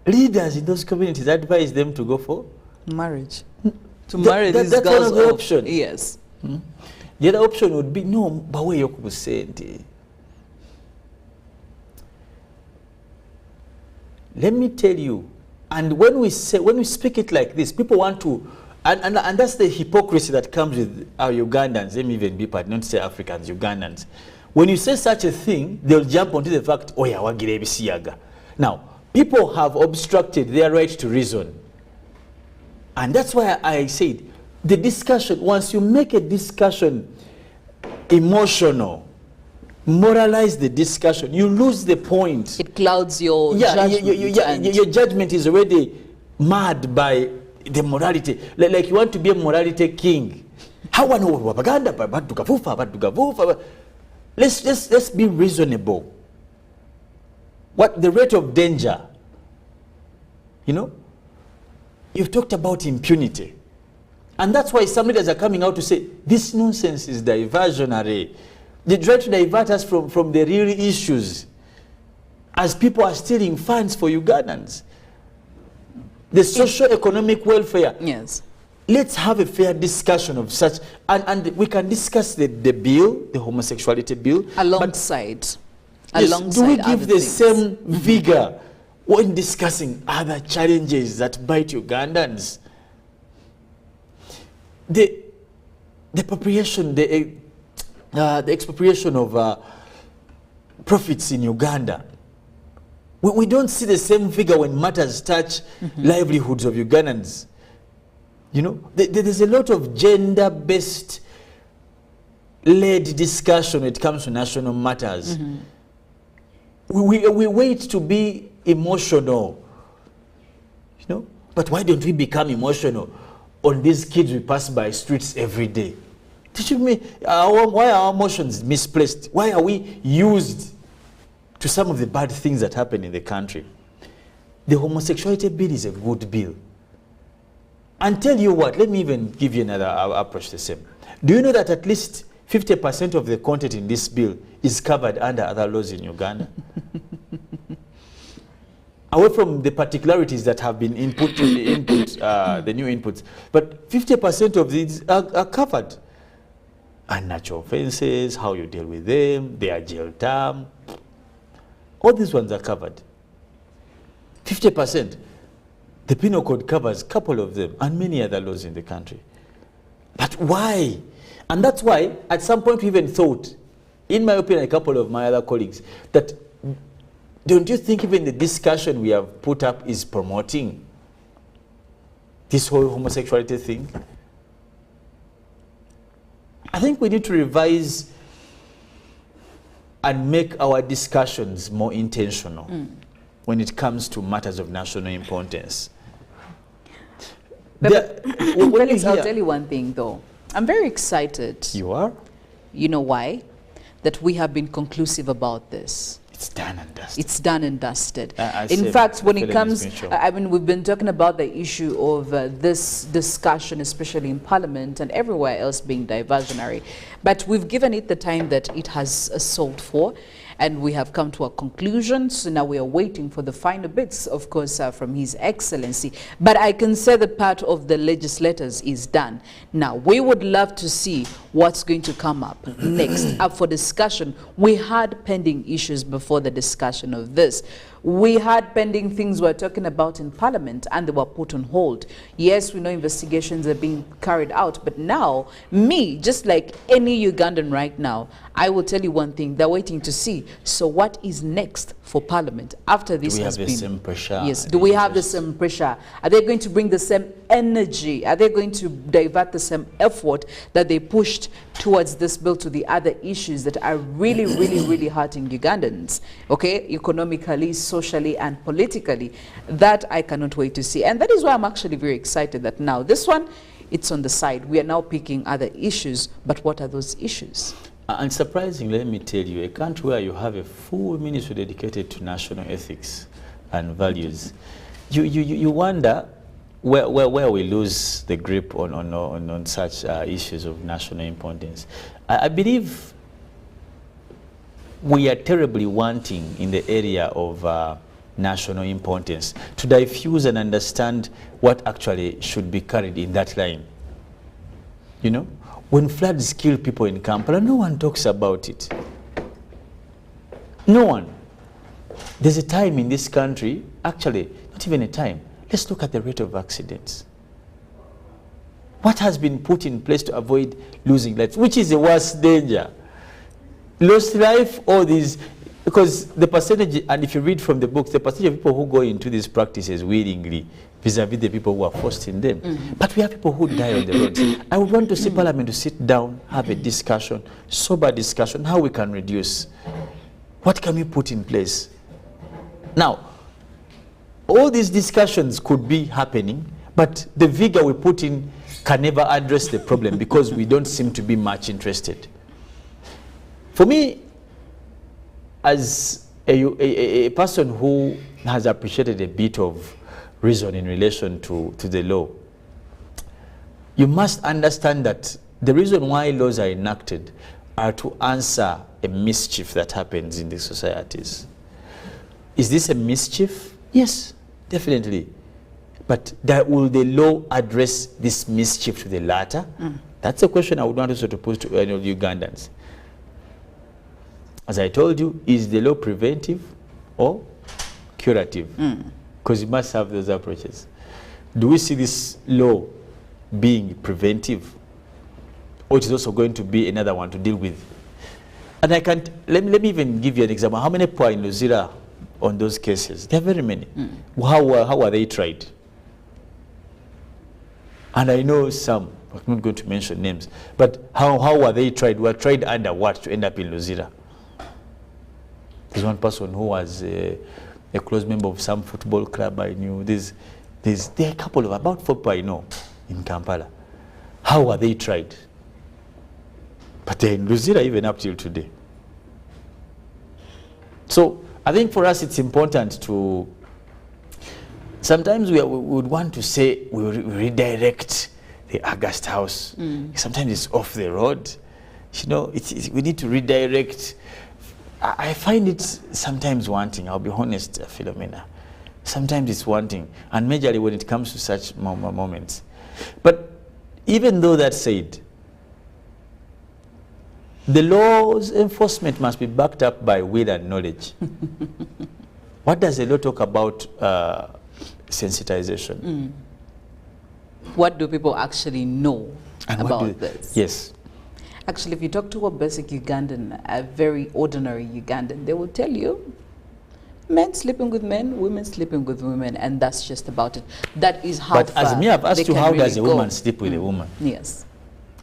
Leaders in those communities advise them to go for marriage. To marry these that's girls one of the off. options. Yes. The other option would be, no, but where you send. Let me tell you, and when we speak it like this, people want to, and that's the hypocrisy that comes with our Ugandans, let me even be part, not say Africans, Ugandans. When you say such a thing, they'll jump onto the fact, oh yeah, wagire ebisiyaga. Now, people have obstructed their right to reason. And that's why I said, the discussion, once you make a discussion emotional, moralize the discussion, you lose the point. It clouds your judgment. Your judgment is already marred by the morality. Like you want to be a morality king. How one let's be reasonable. What the rate of danger? You've talked about impunity. And that's why some leaders are coming out to say, this nonsense is diversionary. They try to divert us from the real issues as people are stealing funds for Ugandans. The socio-economic welfare. Yes. Let's have a fair discussion of such, and we can discuss the bill, the homosexuality bill. Alongside. Yes, do we give the same vigor when discussing other challenges that bite Ugandans? The appropriation, the expropriation of profits in Uganda. We don't see the same figure when matters touch livelihoods of Ugandans. There's a lot of gender-based led discussion when it comes to national matters. We wait to be emotional, you know. But why don't we become emotional on these kids we pass by streets every day? Teach me, why are our emotions misplaced? Why are we used to some of the bad things that happen in the country? The homosexuality bill is a good bill. And tell you what, let me even give you another approach the same. Do you know that at least 50% of the content in this bill is covered under other laws in Uganda? Away from the particularities that have been input, the new inputs, but 50% of these are covered. Unnatural offenses, how you deal with them, their jail term, all these ones are covered. 50%. The Penal Code covers a couple of them and many other laws in the country. But why? And that's why at some point we even thought, in my opinion, a couple of my other colleagues, that don't you think even the discussion we have put up is promoting this whole homosexuality thing? I think we need to revise and make our discussions more intentional when it comes to matters of national importance. Felix, I'll tell you one thing though. I'm very excited. You are? You know why? That we have been conclusive about this. It's done and dusted. It's done and dusted. In fact, when it comes, I mean, we've been talking about the issue of this discussion, especially in Parliament and everywhere else being diversionary. But we've given it the time that it has sold for. And we have come to a conclusion. So now we are waiting for the final bits, of course, from His Excellency. But I can say that part of the legislators is done. Now, we would love to see what's going to come up next up for discussion. We had pending issues before the discussion of this. We had pending things we were talking about in Parliament, and they were put on hold. Yes, we know investigations are being carried out, but now, me, just like any Ugandan right now, I will tell you one thing, they're waiting to see. So what is next for Parliament after this has been? Do we have the same pressure? Yes, do we have the same pressure? Are they going to bring the same energy? Are they going to divert the same effort that they pushed towards this bill to the other issues that are really, really, really hurting Ugandans, okay, economically, socially, and politically? That I cannot wait to see. And that is why I'm actually very excited that now this one, it's on the side. We are now picking other issues, but what are those issues? And surprisingly, let me tell you, a country where you have a full ministry dedicated to national ethics and values, you wonder where we lose the grip on such issues of national importance. I believe we are terribly wanting in the area of national importance to diffuse and understand what actually should be carried in that line. You know? When floods kill people in Kampala, no one talks about it. No one. There's a time in this country, actually, not even a time. Let's look at the rate of accidents. What has been put in place to avoid losing lives? Which is the worst danger? Lost life or these? Because the percentage, and if you read from the books, the percentage of people who go into these practices willingly vis-a-vis the people who are forced in them. But we have people who die on the roads. I would want to see Parliament to sit down, have a discussion, sober discussion, how we can reduce. What can we put in place? Now, all these discussions could be happening, but the vigor we put in can never address the problem because we don't seem to be much interested. For me, as a person who has appreciated a bit of reason in relation to the law, you must understand that the reason why laws are enacted are to answer a mischief that happens in the societies. Is this a mischief? Yes, definitely. But will the law address this mischief to the latter? That's a question I would want also to pose to any of Ugandans. As I told you, is the law preventive or curative? Because you must have those approaches. Do we see this law being preventive, or it is also going to be another one to deal with? And I can't, let me even give you an example. How many people are in Luzira on those cases? There are very many. How are they tried? And I know some. I'm not going to mention names, but how were they tried? Were tried under what to end up in Luzira? There's one person who was a close member of some football club I knew. There are a couple of, about 4 people I know in Kampala. How were they tried? But they're in Luzira even up till today. So I think for us it's important to, sometimes we would want to say we redirect the August House. Sometimes it's off the road. You know, we need to redirect. I find it sometimes wanting, I'll be honest, Philomena. Sometimes it's wanting, and majorly when it comes to such moments. But even though that's said, the law's enforcement must be backed up by will and knowledge. What does the law talk about sensitization? What do people actually know And about this? Yes. Actually, if you talk to a basic Ugandan, a very ordinary Ugandan, they will tell you men sleeping with men, women sleeping with women, and that's just about it. That is how But far as me, I've asked they you, can how really does a go. woman sleep with a woman? Yes.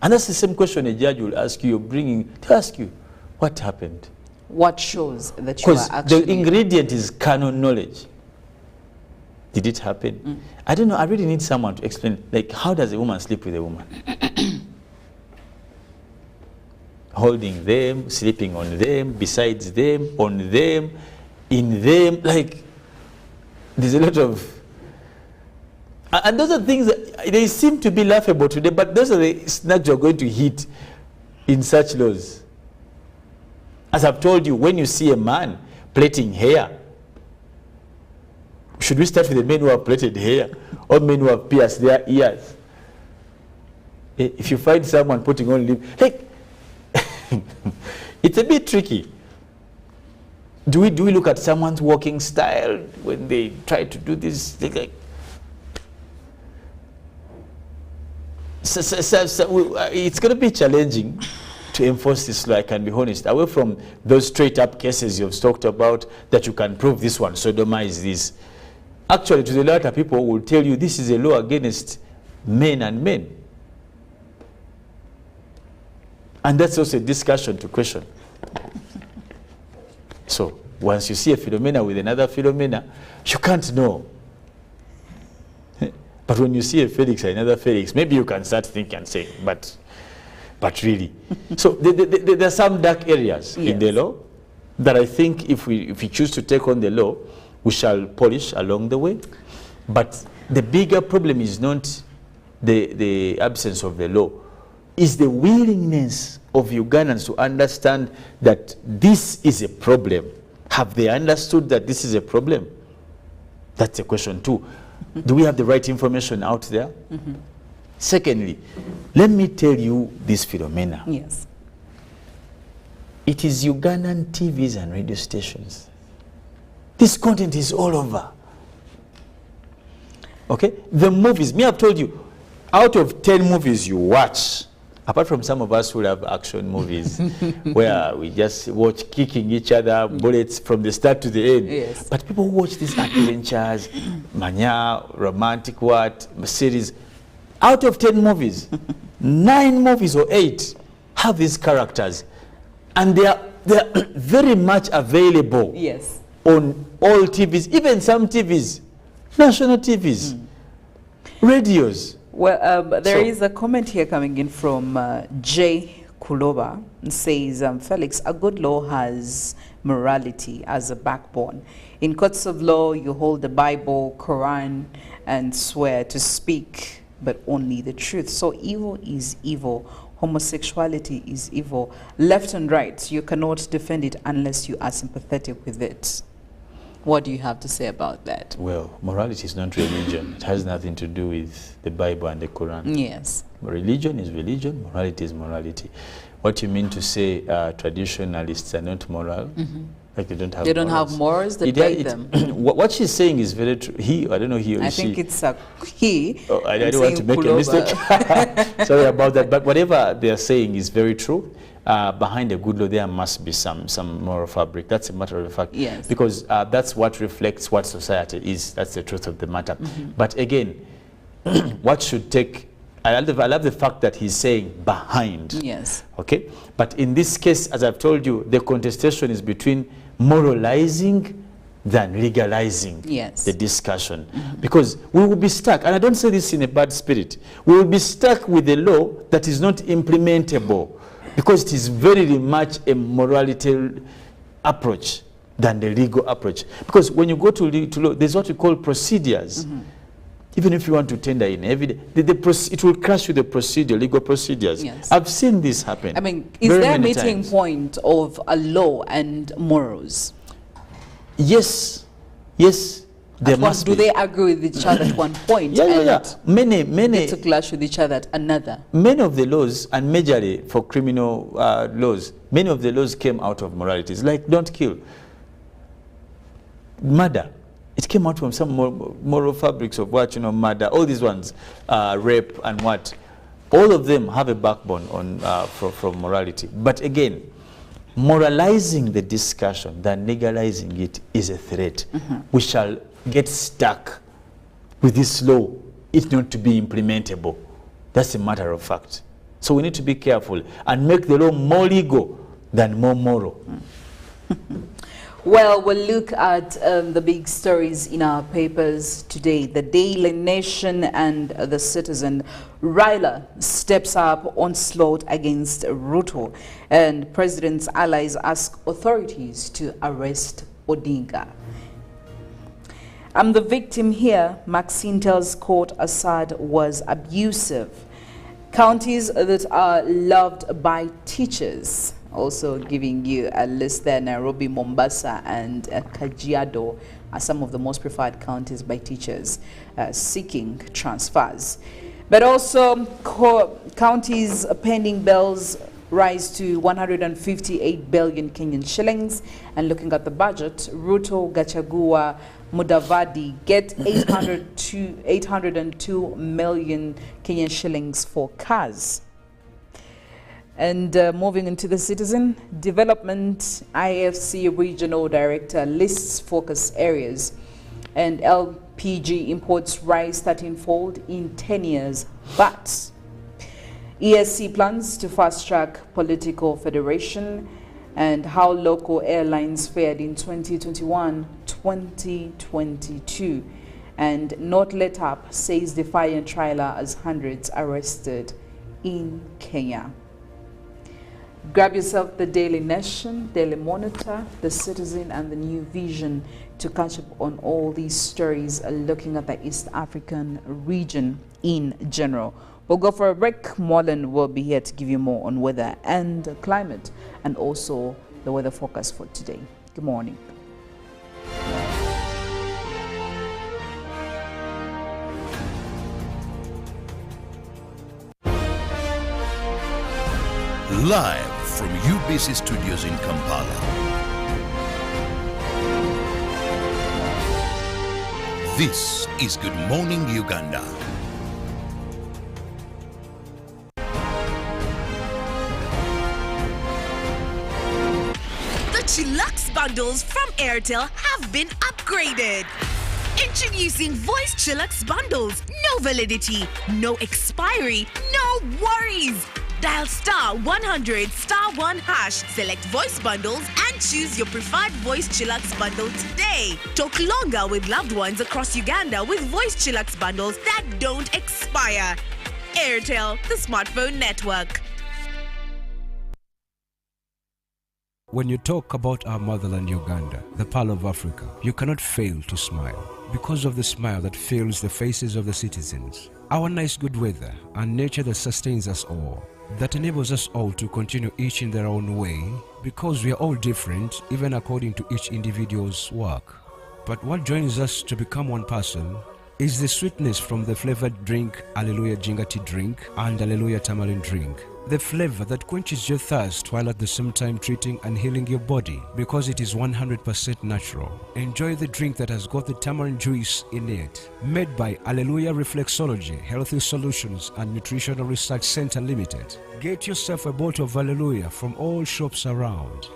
And that's the same question a judge will ask you, to ask you, what happened? What shows that you are Because actually... the ingredient is canon knowledge. Did it happen? I don't know, I really need someone to explain, like, how does a woman sleep with a woman? Holding them, sleeping on them, besides them, on them, in them, like, there's a lot of... And those are things that they seem to be laughable today, but those are the snags you're going to hit in such laws. As I've told you, when you see a man plaiting hair, should we start with the men who have plaited hair or men who have pierced their ears? If you find someone putting on lip, like, it's a bit tricky. Do we look at someone's walking style when they try to do this? Like, it's going to be challenging to enforce this law, I can be honest, away from those straight up cases you've talked about that you can prove this one, sodomize this. Actually, to the latter, people will tell you this is a law against men and men. And that's also a discussion to question. So, once you see a Philomena with another Philomena, you can't know. But when you see a Felix and another Felix, maybe you can start thinking and say, but really. So there are some dark areas in the law that I think if we choose to take on the law, we shall polish along the way. But the bigger problem is not the absence of the law, is the willingness of Ugandans to understand that this is a problem. Have they understood that this is a problem? That's a question too. Do we have the right information out there? Secondly, let me tell you this, Philomena. Yes. It is Ugandan TVs and radio stations. This content is all over. Okay? The movies, me, I've told you, out of 10 movies you watch, apart from some of us who love action movies, where we just watch kicking each other, bullets from the start to the end. Yes. But people who watch these adventures, mania, romantic series, out of 10 movies, 9 movies or 8 have these characters. And they are very much available on all TVs, even some TVs, national TVs, radios. Well, there is a comment here coming in from J. Kuloba. It says, Felix, a good law has morality as a backbone. In courts of law, you hold the Bible, Quran, and swear to speak, but only the truth. So evil is evil. Homosexuality is evil. Left and right, you cannot defend it unless you are sympathetic with it. What do you have to say about that? Well, morality is not religion. It has nothing to do with the Bible and the Quran. Yes. Religion is religion, morality is morality. What you mean to say traditionalists are not moral? Like they don't have They don't morals. have morals, they break them. What she's saying is very true. I don't know he or I she. think it's a he. Oh, I don't want to make a mistake. Sorry about that. But whatever they are saying is very true. Behind a good law, there must be some moral fabric. That's a matter of fact. Yes. Because that's what reflects what society is. That's the truth of the matter. But again, what should take I love the fact that he's saying behind. Yes. Okay? But in this case, as I've told you, the contestation is between moralizing than legalizing the discussion. Because we will be stuck, and I don't say this in a bad spirit, we will be stuck with a law that is not implementable because it is very much a morality approach than the legal approach. Because when you go to law, there's what we call procedures. Even if you want to tender in evidence, it will clash with the procedure, legal procedures. Yes. I've seen this happen. I mean, is there a meeting point of a law and morals? Yes, yes, there must be. Do they agree with each other at one point? Yeah. Many to clash with each other at another. Many of the laws, and majorly for criminal laws, many of the laws came out of moralities, like don't kill, murder. It came out from some moral fabrics of what, murder, all these ones, rape and what. All of them have a backbone on from morality. But again, moralizing the discussion than legalizing it is a threat. We shall get stuck with this law if not to be implementable. That's a matter of fact. So we need to be careful and make the law more legal than more moral. Well, we'll look at the big stories in our papers today. The Daily Nation and the Citizen. Raila steps up onslaught against Ruto, and President's allies ask authorities to arrest Odinga. I'm the victim here. Maxine tells court Assad was abusive. Counties that are loved by teachers. Also giving you a list there. Nairobi, Mombasa and Kajiado are some of the most preferred counties by teachers seeking transfers. But also counties pending bills rise to 158 billion Kenyan shillings. And looking at the budget, Ruto, Gachagua, Mudavadi get 802 million Kenyan shillings for cars. And moving into the Citizen, Development IFC Regional Director lists focus areas, and LPG imports rise 13-fold in 10 years. But ESC plans to fast-track political federation, and how local airlines fared in 2021-2022. And Not Let Up says defiant trialer as hundreds arrested in Kenya. Grab yourself the Daily Nation, Daily Monitor, the Citizen and the New Vision to catch up on all these stories looking at the East African region in general. We'll go for a break. Molen will be here to give you more on weather and climate and also the weather forecast for today. Good morning. Live from UBC Studios in Kampala. This is Good Morning Uganda. The Chilux bundles from Airtel have been upgraded. Introducing Voice Chilux bundles. No validity, no expiry, no worries. Dial *100*1#, select voice bundles and choose your preferred Voice Chilux bundle today. Talk longer with loved ones across Uganda with Voice Chilux bundles that don't expire. Airtel, the smartphone network. When you talk about our motherland Uganda, the pearl of Africa, you cannot fail to smile because of the smile that fills the faces of the citizens. Our nice good weather and nature that sustains us all, that enables us all to continue each in their own way, because we are all different, even according to each individual's work. But what joins us to become one person is the sweetness from the flavored drink Alleluia Jingati drink and Alleluia Tamarind drink. The flavor that quenches your thirst while at the same time treating and healing your body, because it is 100% natural. Enjoy the drink that has got the tamarind juice in it. Made by Alleluia Reflexology, Healthy Solutions and Nutritional Research Center Limited. Get yourself a bottle of Alleluia from all shops around.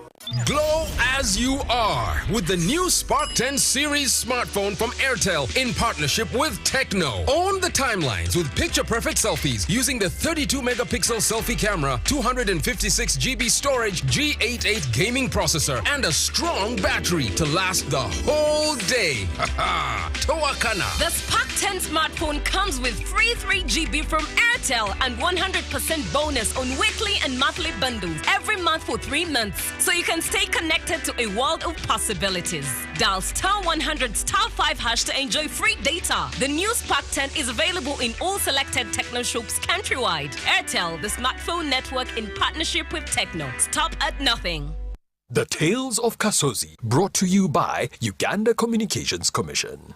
Glow as you are with the new Spark 10 series smartphone from Airtel in partnership with Tecno. Own the timelines with picture-perfect selfies using the 32-megapixel selfie camera, 256 GB storage, G88 gaming processor, and a strong battery to last the whole day. Haha, Toakana. The Spark 10 smartphone comes with free 3 GB from Airtel and 100% bonus on weekly and monthly bundles every month for 3 months. So you can stay connected to a world of possibilities. Dial *100*5# to enjoy free data. The new Spark 10 is available in all selected Tecno shops countrywide. Airtel, the smartphone network in partnership with Tecno. Stop at nothing. The Tales of Kasozi, brought to you by Uganda Communications Commission.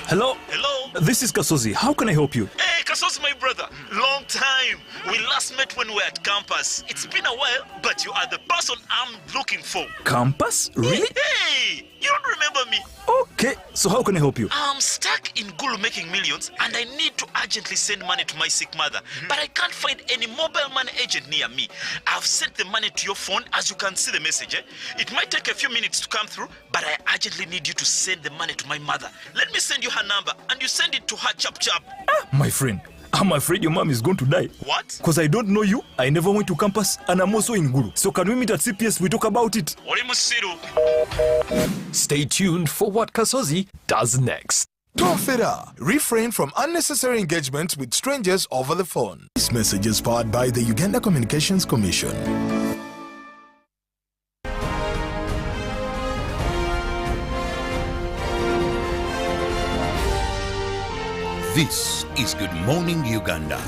Hello? Hello? This is Kasozi. How can I help you? Hey, Kasozi, my brother. Long time. We last met when we were at campus. It's been a while, but you are the person I'm looking for. Campus? Really? Hey, you don't remember me? Okay, so how can I help you? I'm stuck in Gulu making millions, and I need to urgently send money to my sick mother. But I can't find any mobile money agent near me. I've sent the money to your phone, as you can see the message. It might take a few minutes to come through, but I urgently need you to send the money to my mother. Let me send you her number, and you send it to her chap. My friend, I'm afraid your mom is going to die. What? Because I don't know you, I never went to campus, and I'm also in Gulu. So can we meet at CPS, we talk about it? Stay tuned for what Kasozi does next. Tofera. Refrain from unnecessary engagement with strangers over the phone. This message is powered by the Uganda Communications Commission. This is Good Morning Uganda.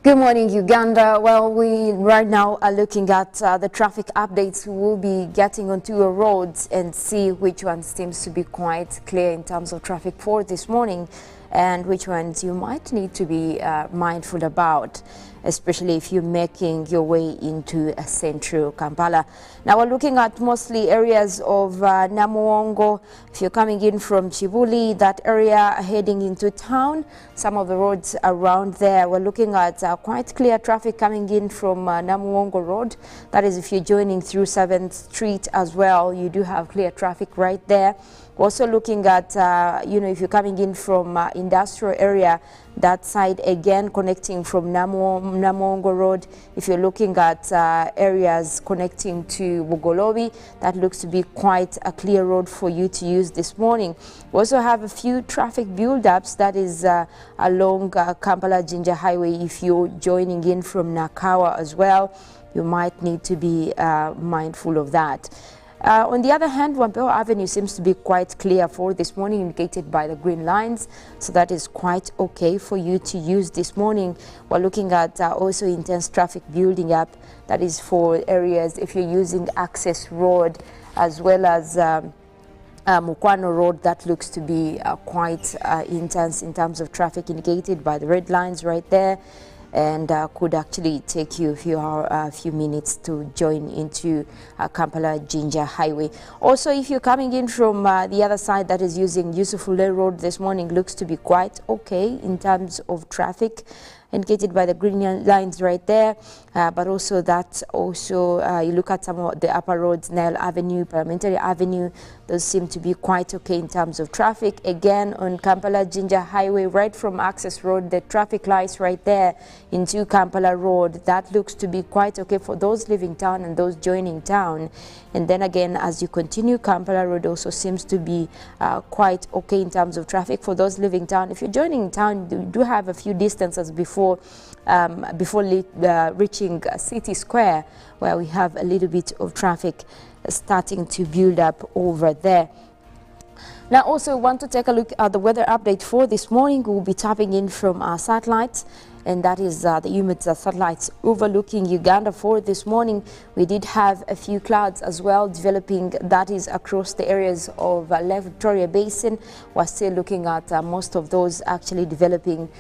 Good morning, Uganda. Well, we right now are looking at the traffic updates. We will be getting onto your roads and see which one seems to be quite clear in terms of traffic for this morning and which ones you might need to be mindful about, especially if you're making your way into central Kampala. Now we're looking at mostly areas of Namuwongo. If you're coming in from Chibuli, that area heading into town, some of the roads around there, we're looking at quite clear traffic coming in from Namuwongo Road. That is if you're joining through 7th Street as well, you do have clear traffic right there. We're also looking at, if you're coming in from industrial area, that side again connecting from Namuwongo Road. If you're looking at areas connecting to Bugolobi, that looks to be quite a clear road for you to use this morning. We also have a few traffic build-ups, that is along Kampala-Jinja Highway. If you're joining in from Nakawa as well, you might need to be mindful of that. On the other hand, Wampeo Avenue seems to be quite clear for this morning, indicated by the green lines, so that is quite okay for you to use this morning. We're looking at also intense traffic building up, that is for areas if you're using Access Road as well as Mukwano Road, that looks to be quite intense in terms of traffic, indicated by the red lines right there, and could actually take you a few minutes to join into Kampala-Jinja Highway. Also, if you're coming in from the other side that is using Yusufule Road this morning, looks to be quite okay in terms of traffic, indicated by the green lines right there, but also that you look at some of the upper roads, Nile Avenue, Parliamentary Avenue, those seem to be quite okay in terms of traffic. Again, on Kampala-Jinja Highway, right from Access Road, the traffic lights right there into Kampala Road, that looks to be quite okay for those leaving town and those joining town. And then again, as you continue, Kampala Road also seems to be quite okay in terms of traffic for those leaving town. If you're joining town, you do have a few distances before reaching City Square, where we have a little bit of traffic starting to build up over there. Now, also want to take a look at the weather update for this morning. We'll be tapping in from our satellites, and that is the UMITS satellites overlooking Uganda for this morning. We did have a few clouds as well developing, that is across the areas of Lake Victoria Basin. We're still looking at most of those actually developing.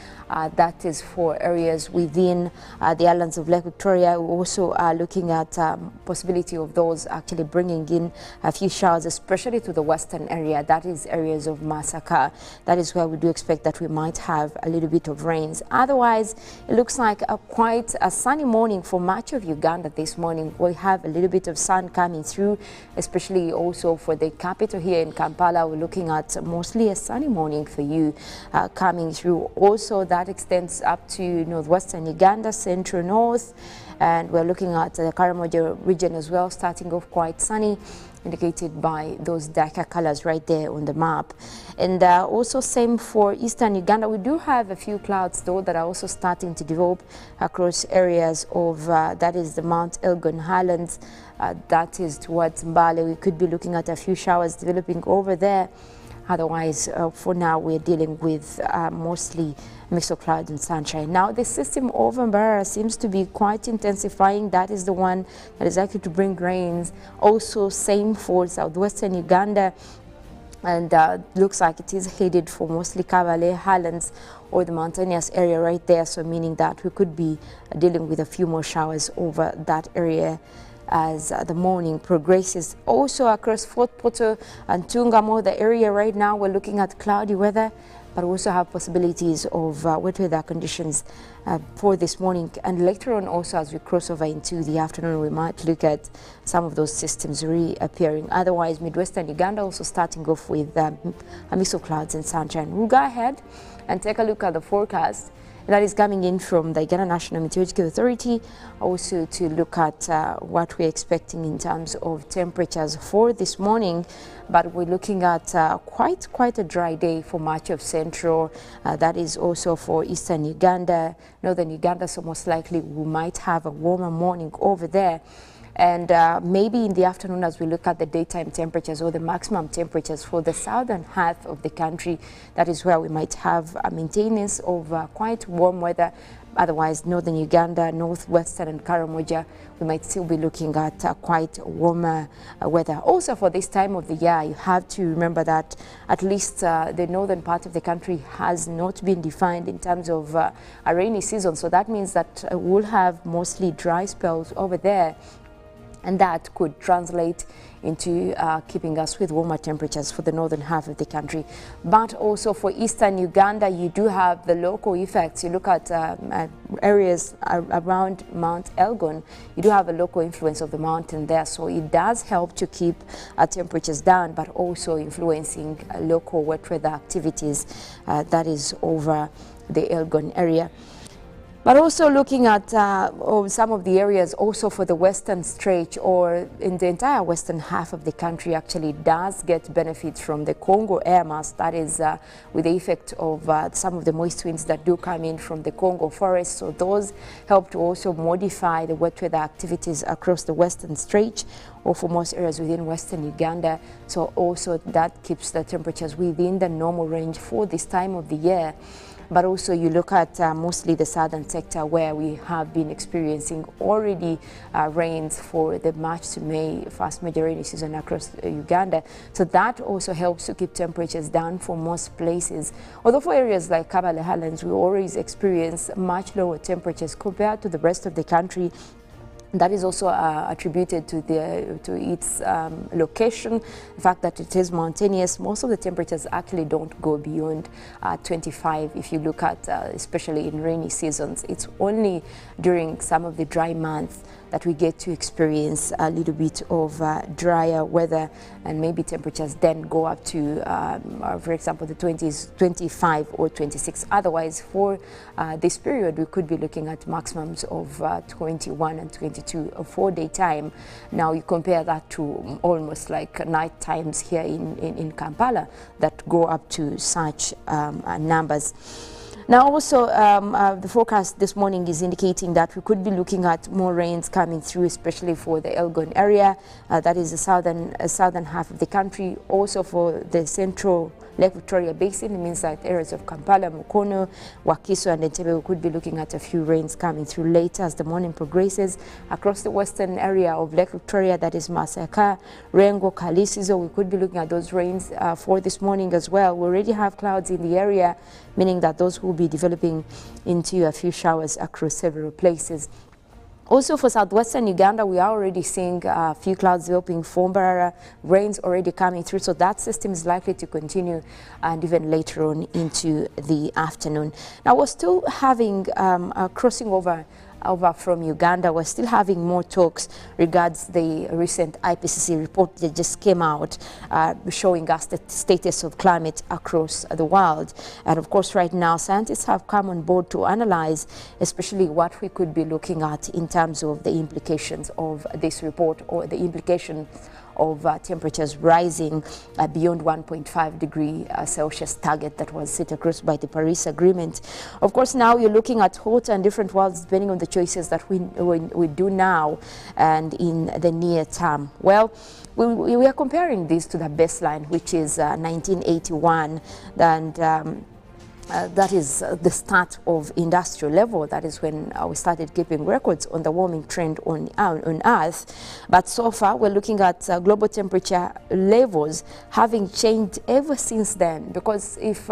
That is for areas within the islands of Lake Victoria. We also are looking at possibility of those actually bringing in a few showers, especially to the western area. That is areas of Masaka. That is where we do expect that we might have a little bit of rains. Otherwise, it looks like quite a sunny morning for much of Uganda this morning. We have a little bit of sun coming through, especially also for the capital here in Kampala. We're looking at mostly a sunny morning for you coming through. Also, that extends up to northwestern Uganda, central north, and we're looking at the Karamoja region as well, starting off quite sunny, indicated by those darker colors right there on the map. And also same for eastern Uganda. We do have a few clouds though that are also starting to develop across areas of that is the Mount Elgon Highlands, that is towards Mbale. We could be looking at a few showers developing over there. Otherwise, for now, we're dealing with mostly mix of clouds and sunshine. Now, the system over Mbarara seems to be quite intensifying. That is the one that is likely to bring rains. Also, same for southwestern Uganda. And looks like it is headed for mostly Kabale Highlands or the mountainous area right there. So meaning that we could be dealing with a few more showers over that area as the morning progresses. Also across Fort Portal and Tungamo, the area right now, we're looking at cloudy weather, but we also have possibilities of wet weather conditions for this morning. And later on also, as we cross over into the afternoon, we might look at some of those systems reappearing. Otherwise, Midwestern Uganda also starting off with a mix of clouds and sunshine. We'll go ahead and take a look at the forecast that is coming in from the Uganda National Meteorological Authority, also to look at what we're expecting in terms of temperatures for this morning. But we're looking at quite a dry day for much of central. That is also for eastern Uganda, northern Uganda, so most likely we might have a warmer morning over there. And maybe in the afternoon, as we look at the daytime temperatures or the maximum temperatures for the southern half of the country, that is where we might have a maintenance of quite warm weather. Otherwise, northern Uganda, northwestern and Karamoja, we might still be looking at quite warmer weather. Also, for this time of the year, you have to remember that at least the northern part of the country has not been defined in terms of a rainy season. So that means that we'll have mostly dry spells over there, and that could translate into keeping us with warmer temperatures for the northern half of the country. But also for eastern Uganda, you do have the local effects. You look at areas around Mount Elgon, you do have a local influence of the mountain there, so it does help to keep temperatures down, but also influencing local wet weather activities that is over the Elgon area. But also looking at some of the areas also for the western stretch, or in the entire western half of the country, actually does get benefits from the Congo air mass. That is with the effect of some of the moist winds that do come in from the Congo forest. So those help to also modify the wet weather activities across the western stretch or for most areas within western Uganda. So also that keeps the temperatures within the normal range for this time of the year. but also you look at mostly the southern sector where we have been experiencing already rains for the March to May first major rainy season across Uganda. So that also helps to keep temperatures down for most places. Although for areas like Kabale Highlands, we always experience much lower temperatures compared to the rest of the country. That is also attributed to its location, the fact that it is mountainous. Most of the temperatures actually don't go beyond 25 if you look at, especially in rainy seasons. It's only during some of the dry months that we get to experience a little bit of drier weather, and maybe temperatures then go up to, for example, the 20s, 25 or 26. Otherwise, for this period, we could be looking at maximums of 21 and 22 for daytime. Now, you compare that to almost like night times here in Kampala that go up to such numbers. Now also, the forecast this morning is indicating that we could be looking at more rains coming through, especially for the Elgon area, that is the southern half of the country. Also for the central Lake Victoria Basin, it means that areas of Kampala, Mukono, Wakiso and Entebbe, we could be looking at a few rains coming through later as the morning progresses. Across the western area of Lake Victoria, that is Masaka, Rengo, Kalisizo, we could be looking at those rains for this morning as well. We already have clouds in the area, meaning that those will be developing into a few showers across several places. Also for southwestern Uganda, we are already seeing a few clouds developing for Mbarara, rains already coming through, so that system is likely to continue and even later on into the afternoon. Now we're still having crossing over from Uganda. We're still having more talks regards the recent IPCC report that just came out showing us the status of climate across the world. And of course, right now, scientists have come on board to analyze especially what we could be looking at in terms of the implications of this report, or the implication of temperatures rising beyond 1.5 degree Celsius target that was set across by the Paris Agreement. Of course, now you're looking at hot and different worlds depending on the choices that we do now and in the near term. Well, we are comparing this to the baseline, which is 1981, and that is the start of industrial level. That is when we started keeping records on the warming trend on Earth. But so far, we're looking at global temperature levels having changed ever since then. Because if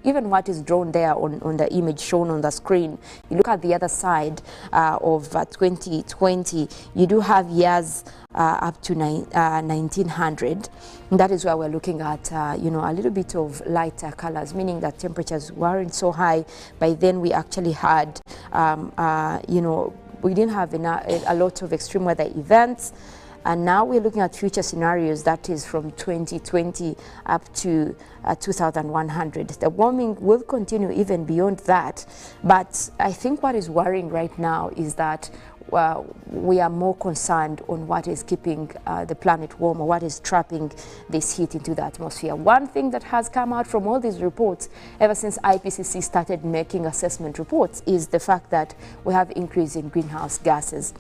even what is drawn there on the image shown on the screen, you look at the other side of 2020, you do have years up to 1900. And that is why we're looking at, a little bit of lighter colors, meaning that temperatures weren't so high. By then, we actually had, we didn't have a lot of extreme weather events. And now we're looking at future scenarios, that is from 2020 up to 2100. The warming will continue even beyond that. But I think what is worrying right now is that we are more concerned on what is keeping the planet warm, or what is trapping this heat into the atmosphere. One thing that has come out from all these reports ever since IPCC started making assessment reports is the fact that we have increase in greenhouse gases.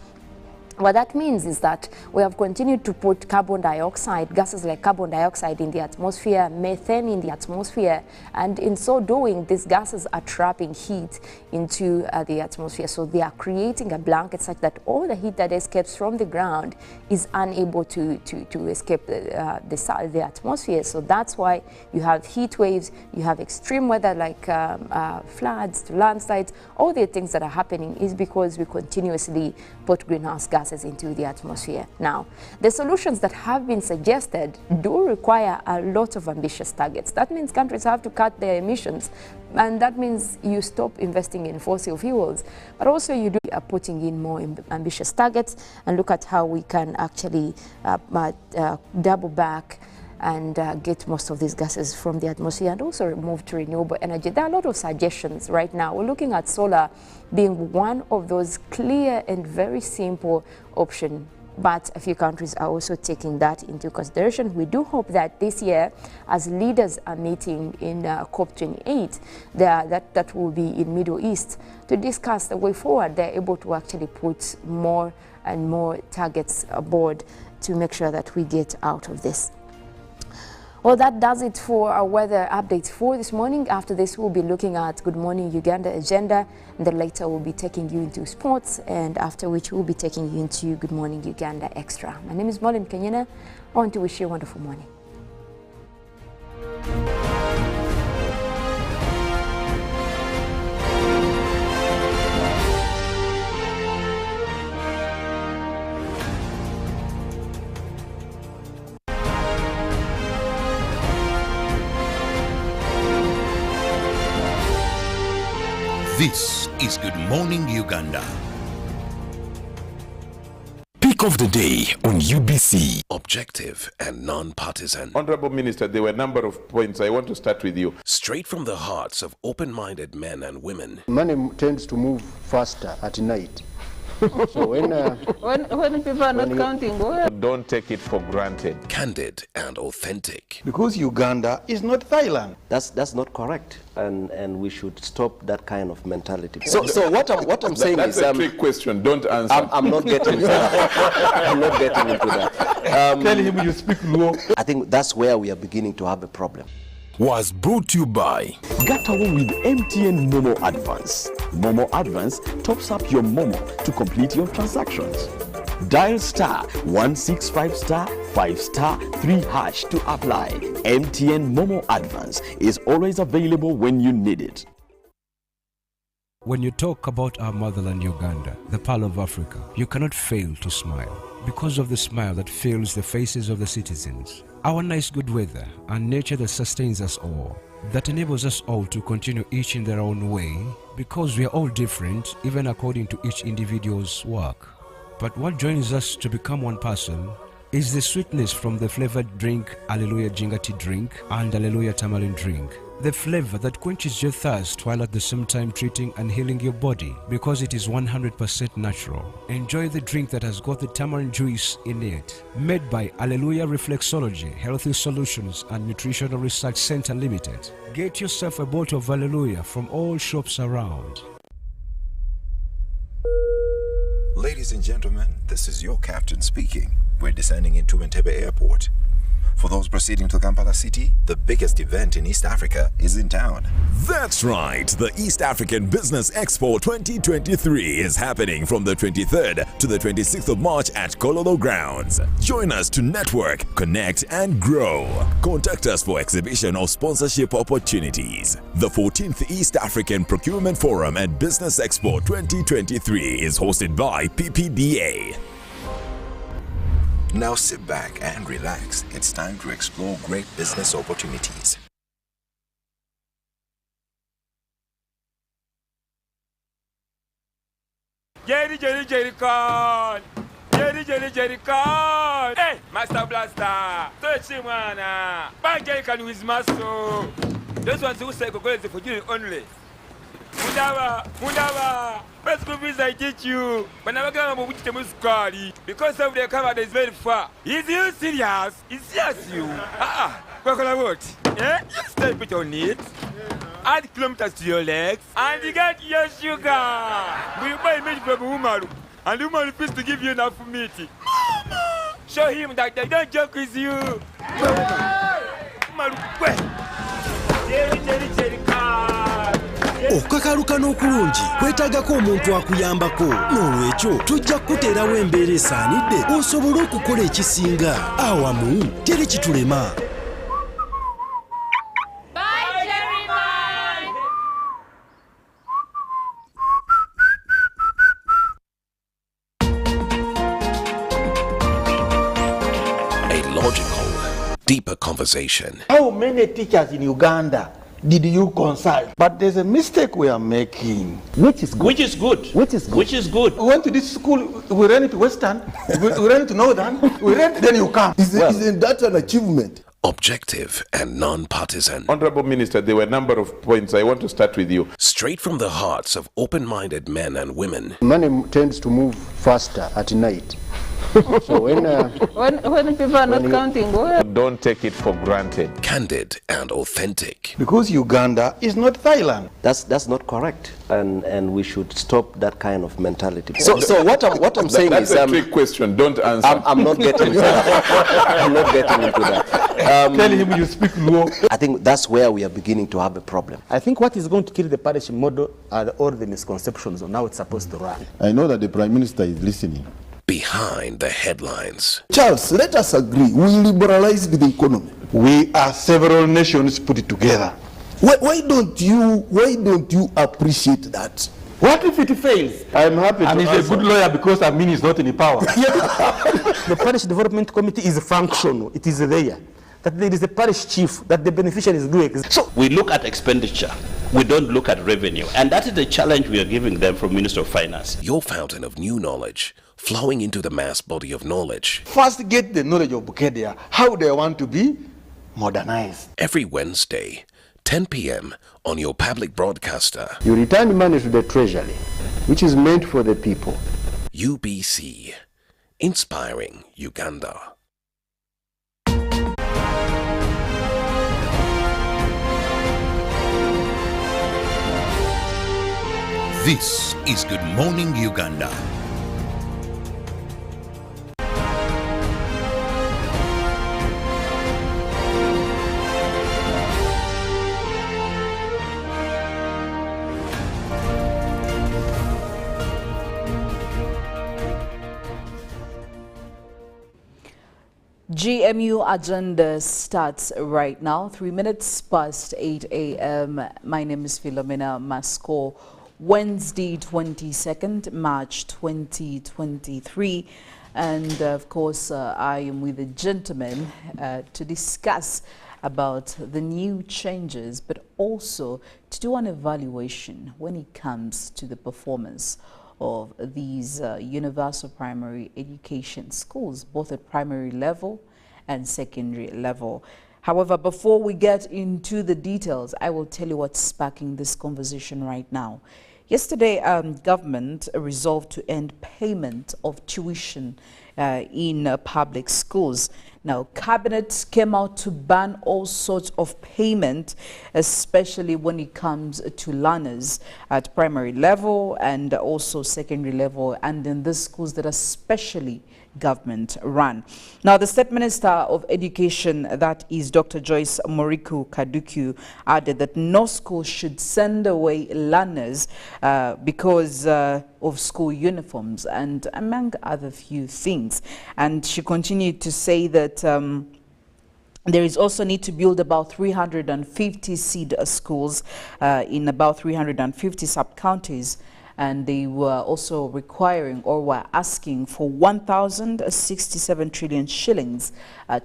What that means is that we have continued to put carbon dioxide, gases like carbon dioxide in the atmosphere, methane in the atmosphere, and in so doing, these gases are trapping heat into the atmosphere. So they are creating a blanket such that all the heat that escapes from the ground is unable to escape the atmosphere. So that's why you have heat waves, you have extreme weather like floods, landslides. All the things that are happening is because we continuously put greenhouse gases into the atmosphere. Now, the solutions that have been suggested do require a lot of ambitious targets. That means countries have to cut their emissions, and that means you stop investing in fossil fuels, but also you do putting in more ambitious targets and look at how we can actually double back and get most of these gases from the atmosphere, and also move to renewable energy. There are a lot of suggestions right now. We're looking at solar being one of those clear and very simple options, but a few countries are also taking that into consideration. We do hope that this year, as leaders are meeting in COP28, that will be in Middle East, to discuss the way forward, they're able to actually put more and more targets aboard to make sure that we get out of this. Well, that does it for our weather updates for this morning. After this, we'll be looking at Good Morning Uganda agenda, and then later we'll be taking you into sports, and after which we'll be taking you into Good Morning Uganda Extra. My name is Molly Kanyana. I want to wish you a wonderful morning. This is Good Morning Uganda. Pick of the day on UBC. Objective and non-partisan. Honorable Minister, there were a number of points. I want to start with you. Straight from the hearts of open-minded men and women. Money tends to move faster at night. So when people are not counting, don't take it for granted. Candid and authentic. Because Uganda is not Thailand. That's not correct, and we should stop that kind of mentality. So what I'm saying that's is a trick question. Don't answer. I'm not getting. I'm not getting into that. Tell him you speak low. I think that's where we are beginning to have a problem. Was brought to you by Gatawa with MTN Momo Advance. Momo Advance tops up your Momo to complete your transactions. Dial *165*5*3# to apply. MTN Momo Advance is always available when you need it. When you talk about our motherland Uganda, the Pearl of Africa, you cannot fail to smile because of the smile that fills the faces of the citizens. Our nice good weather and nature that sustains us all, that enables us all to continue each in their own way, because we are all different even according to each individual's work. But what joins us to become one person is the sweetness from the flavored drink Alleluia Jingati drink and Alleluia Tamarind drink. The flavor that quenches your thirst while at the same time treating and healing your body because it is 100% natural. Enjoy the drink that has got the tamarind juice in it. Made by Alleluia Reflexology, Healthy Solutions and Nutritional Research Center Limited. Get yourself a bottle of Alleluia from all shops around. Ladies and gentlemen, this is your captain speaking. We're descending into Entebbe Airport. For those proceeding to Kampala City, the biggest event in East Africa is in town. That's right, the East African Business Expo 2023 is happening from the 23rd to the 26th of March at Kololo Grounds. Join us to network, connect, and grow. Contact us for exhibition or sponsorship opportunities. The 14th East African Procurement Forum and Business Expo 2023 is hosted by PPDA. Now sit back and relax. It's time to explore great business opportunities. Jerry Con! Jerry Con! Hey, Master Blaster! Touch him, man! Bang Jerry Con with muscle! Those ones who say go for you only. Mundava! First school fees I teach you. But never come up with the muscari. Because of the cover that is very far. Is you serious? It's serious you. What? Yeah? You step it on it. Add kilometers to your legs. And you get your sugar. We buy meat from Umaru. And Umaru refuse to give you enough meat. Mama! Show him that they don't joke with you. Umaru, Jerry car. Okukakaluka n'okulungi kwetaagako omuntu akuyambako n'olwekyo tujja kukuteerawo embeera esaanidde osobole okukola ekisinga awamu teri kitulema. A logical, deeper conversation. How many teachers in Uganda did you consult? But there's a mistake we are making. Which is good. We went to this school, we ran it to Western, we ran it to Northern, we ran it, then you come. Isn't that an achievement? Objective and non-partisan. Honorable Minister, there were a number of points. I want to start with you. Straight from the hearts of open-minded men and women. Money tends to move faster at night. So when people are not counting, Don't take it for granted. Candid and authentic. Because Uganda is not Thailand. That's not correct, and we should stop that kind of mentality. So what I'm saying That's is a trick question. Don't answer. I'm not getting into that. I'm not getting into that. Tell him you speak low. I think that's where we are beginning to have a problem. I think what is going to kill the parish model are all the misconceptions on how it's supposed to run. I know that the Prime Minister is listening. Behind the headlines. Charles, let us agree. We liberalize the economy. We are several nations put it together. Why don't you appreciate that? What if it fails? I'm happy and he's a good lawyer because Amin is not in power. The parish development committee is functional. It is there. That there is a parish chief, that the beneficiaries do exist. So we look at expenditure. We don't look at revenue. And that is the challenge we are giving them from Minister of Finance. Your fountain of new knowledge, flowing into the mass body of knowledge. First get the knowledge of Bukedia, how they want to be modernized. Every Wednesday, 10 p.m. on your public broadcaster. You return money to the treasury, which is meant for the people. UBC, inspiring Uganda. This is Good Morning Uganda. GMU agenda starts right now, 3 minutes past 8 a.m. My name is Philomena Masco. Wednesday, 22nd March 2023. And of course, I am with a gentleman to discuss about the new changes, but also to do an evaluation when it comes to the performance of these universal primary education schools, both at primary level and secondary level. However, before we get into the details, I will tell you what's sparking this conversation right now. Yesterday, government resolved to end payment of tuition in public schools. Now, Cabinet came out to ban all sorts of payment, especially when it comes to learners at primary level and also secondary level, and in the schools that are specially government run. Now, the State Minister of Education, that is Dr. Joyce Moriku Kaduku, added that no school should send away learners because of school uniforms and among other few things. And she continued to say that there is also need to build about 350 seed schools in about 350 sub-counties. And they were also requiring or were asking for 1,067 trillion shillings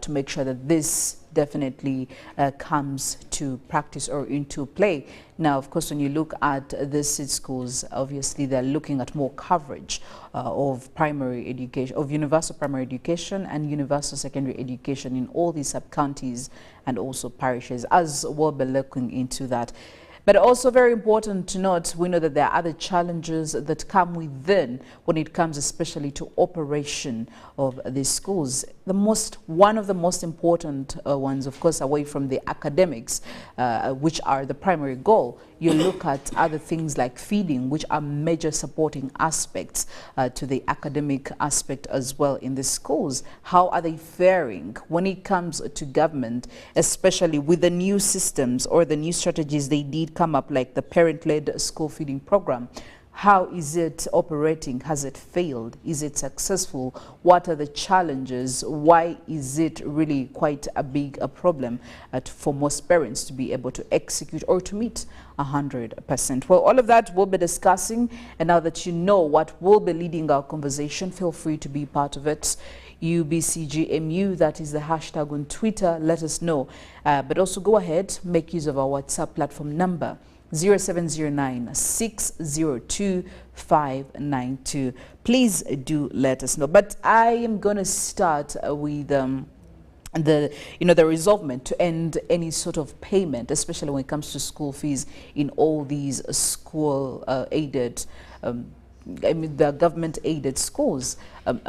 to make sure that this definitely comes to practice or into play. Now, of course, when you look at the seed schools, obviously they're looking at more coverage of primary education, of universal primary education and universal secondary education in all these sub-counties and also parishes, as we'll be looking into that. But also very important to note, we know that there are other challenges that come within when it comes especially to operation of these schools. One of the most important ones, of course, away from the academics, which are the primary goal, you look at other things like feeding, which are major supporting aspects to the academic aspect as well in the schools. How are they faring when it comes to government, especially with the new systems or the new strategies they did come up, like the parent-led school feeding program? How is it operating? Has it failed? Is it successful? What are the challenges? Why is it really quite a big problem for most parents to be able to execute or to meet 100%? Well, all of that we'll be discussing, and now that you know what will be leading our conversation, feel free to be part of it. UBCGMU, that is the hashtag on Twitter. Let us know. But also go ahead, make use of our WhatsApp platform number 0709-602-592. Please do let us know. But I am going to start with the resolvement to end any sort of payment, especially when it comes to school fees in all these school aided the government-aided schools.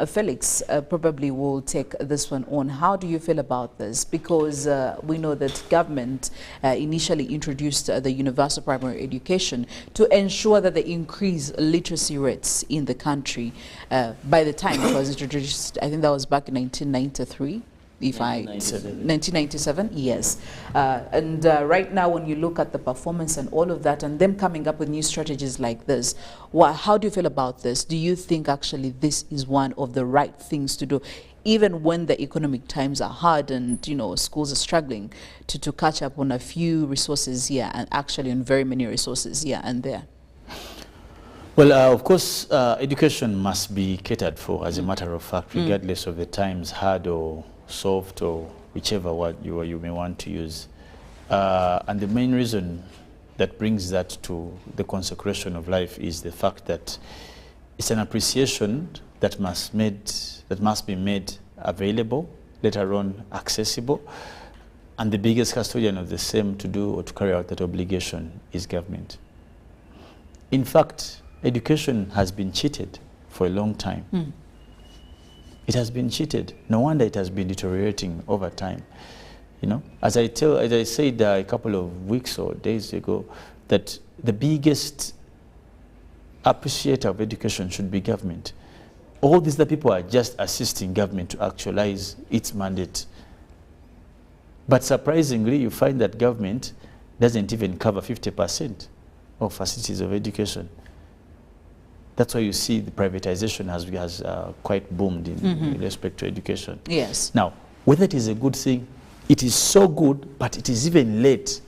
Felix probably will take this one on. How do you feel about this? Because we know that government initially introduced the universal primary education to ensure that they increase literacy rates in the country. By the time it was introduced, I think that was back in 1993. 1997, yes. And right now, when you look at the performance and all of that, and them coming up with new strategies like this, how do you feel about this? Do you think actually this is one of the right things to do, even when the economic times are hard and, you know, schools are struggling to catch up on a few resources here and actually on very many resources here and there? Well, of course, education must be catered for, as a matter of fact, regardless of the times, hard or soft or whichever word you may want to use. And the main reason that brings that to the consecration of life is the fact that it's an appreciation that must be made available, later on accessible, and the biggest custodian of the same to do or to carry out that obligation is government. In fact, education has been cheated for a long time. It has been cheated. No wonder it has been deteriorating over time. You know, as I said a couple of weeks or days ago, that the biggest appreciator of education should be government. All these people are just assisting government to actualize its mandate. But surprisingly, you find that government doesn't even cover 50% of facilities of education. That's why you see the privatization has quite boomed in respect to education. Yes. Now, whether it is a good thing, it is so good, but it is even late.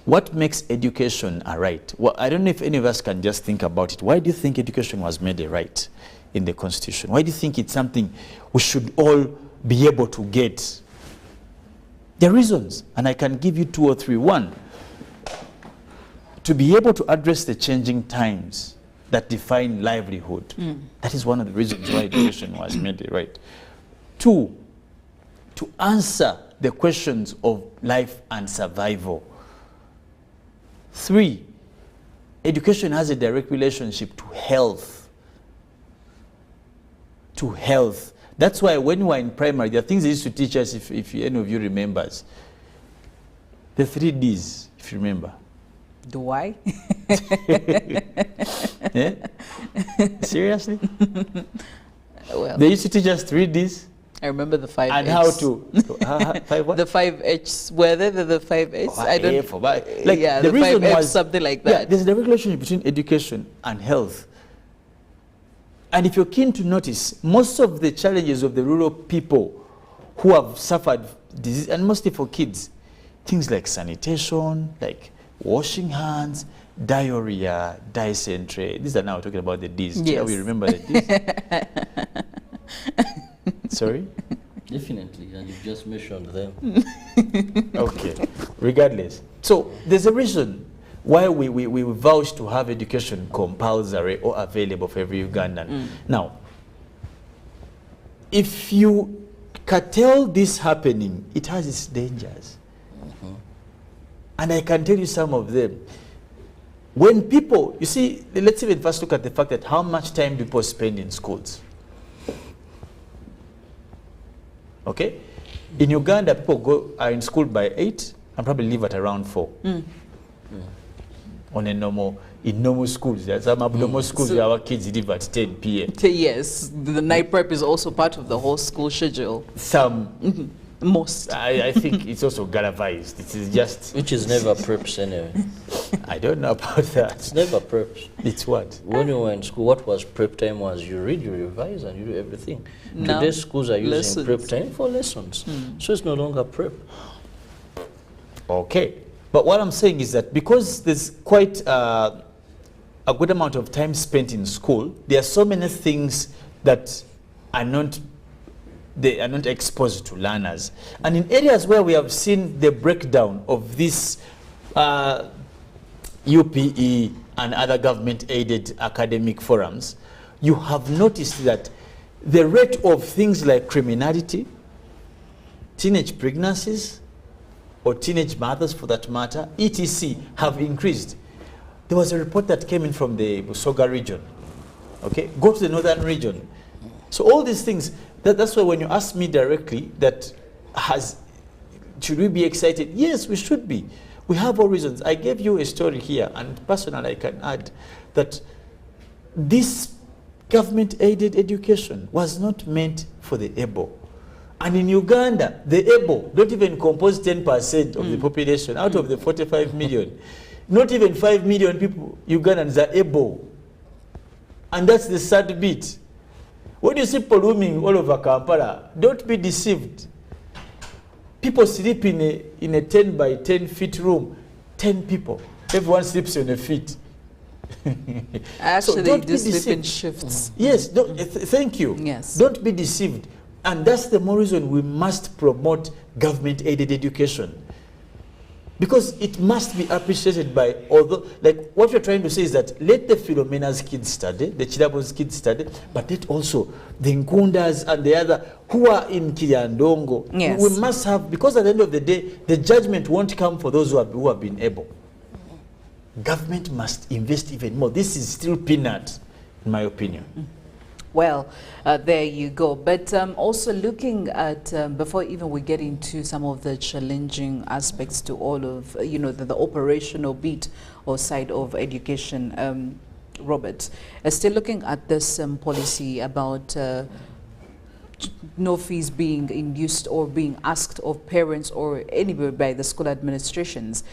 What makes education a right? Well, I don't know if any of us can just think about it. Why do you think education was made a right in the Constitution? Why do you think it's something we should all be able to get? There are reasons, and I can give you 2 or 3. One, to be able to address the changing times that define livelihood. That is one of the reasons why education was made right. 2, to answer the questions of life and survival. 3, education has a direct relationship to health. To health. That's why when we were in primary, there are things they used to teach us, if any of you remembers. The 3 Ds, if you remember. Do I? Yeah? Seriously? Well, they used to teach us 3 Ds. I remember the 5 And H's. how to 5 what? The 5 H's. Were they the 5 H's? I don't. Like yeah, the the reason 5 F's, was something like yeah, that. there's a relationship between education and health. And if you're keen to notice, most of the challenges of the rural people who have suffered disease, and mostly for kids, things like sanitation, like washing hands, diarrhea, dysentery. These are now talking about the D's. Yes. We remember the D's. Sorry? Definitely, and you've just mentioned them. Okay, regardless. So there's a reason why we vouch to have education compulsory or available for every Ugandan. Now, if you curtail this happening, it has its dangers. And I can tell you some of them. When people, you see, let's even first look at the fact that how much time do people spend in schools? Okay? In Uganda, people are in school by 8 and probably leave at around 4. On a normal, in normal schools, there are some abnormal schools where our kids leave at 10 p.m. Yes, the night prep is also part of the whole school schedule. Some. Most. I think it's also Galavized. It is just... Which is never preps anyway. I don't know about that. It's never preps. It's what? When you were in school, what was prep time was you read, you revise, and you do everything. Now, Today's schools are using lessons. prep time for lessons. So it's no longer prep. Okay. But what I'm saying is that because there's quite a good amount of time spent in school, there are so many things that are not exposed to learners. And in areas where we have seen the breakdown of this UPE and other government-aided academic forums, you have noticed that the rate of things like criminality, teenage pregnancies, or teenage mothers for that matter, etc., have increased. There was a report that came in from the Busoga region. Okay, go to the northern region. So all these things, that's why when you ask me directly should we be excited? Yes, we should be. We have all reasons. I gave you a story here, and personally I can add that this government-aided education was not meant for the able. And in Uganda, the able don't even compose 10% of the population out of the 45 million. Not even 5 million people, Ugandans, are able. And that's the sad bit. When you see polluting all over Kampala, don't be deceived. People sleep in a 10 by 10 feet room, 10 people. Everyone sleeps on a feet. Actually, so don't they be sleep in deceived. shifts. Yes, thank you. Yes. Don't be deceived. And that's the more reason we must promote government-aided education. Because it must be appreciated by, although, like what you're trying to say is that let the Philomena's kids study, the Chirabo's kids study, but let also the Nkundas and the other who are in Kiryandongo. Yes. We must have, because at the end of the day, the judgment won't come for those who have been able. Government must invest even more. This is still peanut, in my opinion. Well, there you go. But also looking at, before even we get into some of the challenging aspects to all of, the operational bit or side of education, Robert, still looking at this policy about no fees being induced or being asked of parents or anybody by the school administrations.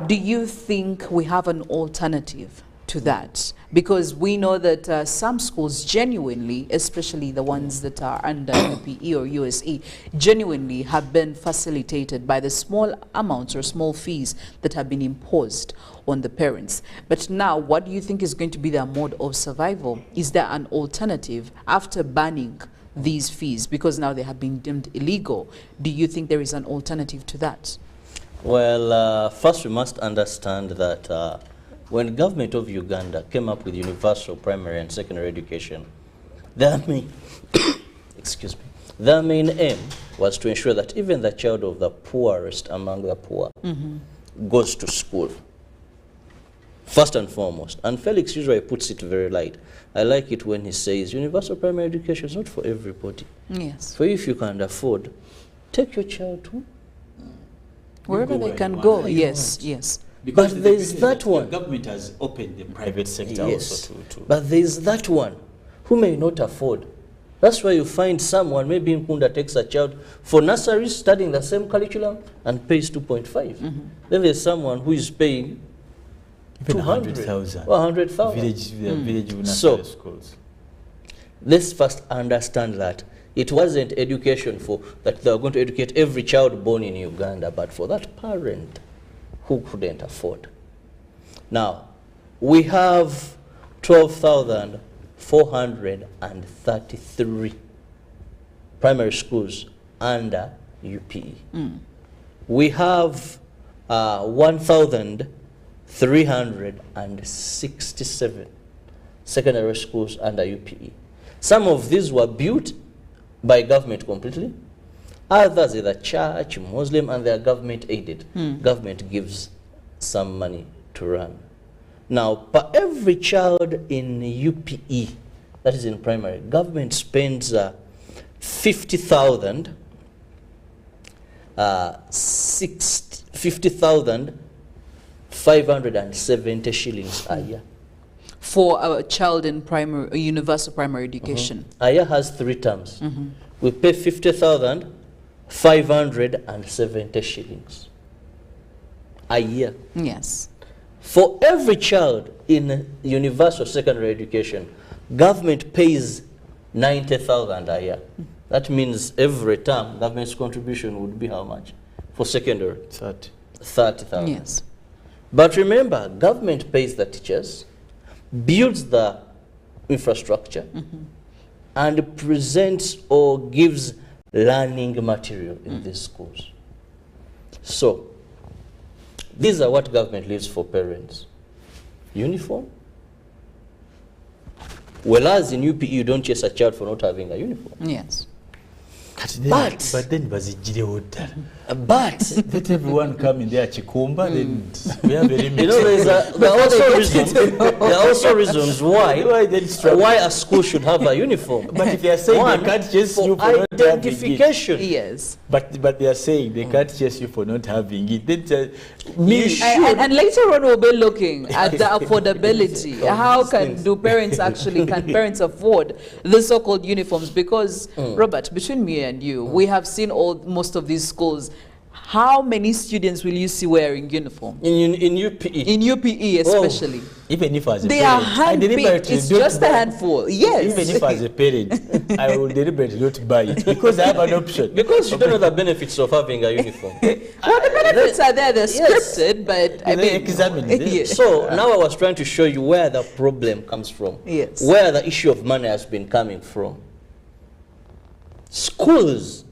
Do you think we have an alternative to that? Because we know that some schools genuinely, especially the ones that are under UPE or USE, genuinely have been facilitated by the small amounts or small fees that have been imposed on the parents. But now, what do you think is going to be their mode of survival? Is there an alternative after banning these fees? Because now they have been deemed illegal. Do you think there is an alternative to that? Well, first we must understand that when the government of Uganda came up with universal primary and secondary education, their main, excuse me, their main aim was to ensure that even the child of the poorest among the poor goes to school, first and foremost. And Felix usually puts it very light. I like it when he says universal primary education is not for everybody. Yes. For you, if you can afford, take your child to wherever they can go. Yes, yes. Because but there's that one. The government has opened the private sector yes. also to. But there's that one who may not afford. That's why you find someone, maybe in Kunda, takes a child for nursery studying the same curriculum and pays 2.5. Then there's someone who is paying 200,000. 100,000. Village nursery so, schools. Let's first understand that it wasn't education for that they were going to educate every child born in Uganda, but for that parent who couldn't afford. Now, we have 12,433 primary schools under UPE. We have 1,367 secondary schools under UPE. Some of these were built by government completely. Others are the church, Muslim, and they are government aided. Government gives some money to run. Now, per every child in UPE, that is in primary, government spends 50,570 shillings a year. For a child in primary, universal primary education. A year has 3 terms. We pay 50,570 shillings a year. Yes. For every child in universal secondary education, government pays 90,000 a year. That means every term, government's contribution would be how much? For secondary? 30,000. Yes. But remember, government pays the teachers, builds the infrastructure, and presents or gives learning material in these schools. So, these are what government leaves for parents. Uniform. Whereas in UPE, you don't chase a child for not having a uniform. Yes. But then let everyone come in there chikumba, then we have a limit. You know, there are also reasons why a school should have a uniform. But if they are saying they can't chase you for not identification, yes. But they are saying they can't chase you for not having it. Then and later on we'll be looking at the affordability. How can parents afford the so-called uniforms? Because Robert, between me and you, we have seen most of these schools. How many students will you see wearing uniform? In UPE? In UPE especially. Even if as a they parent, are hand-picked. It's just a handful. Yes. Even if as a parent, I will deliberately not buy it because I have an option. Because you don't know the benefits of having a uniform. Well, the benefits are there. They're scripted, but I mean, examine them. Yeah. So now I was trying to show you where the problem comes from. Yes. Where the issue of money has been coming from. Schools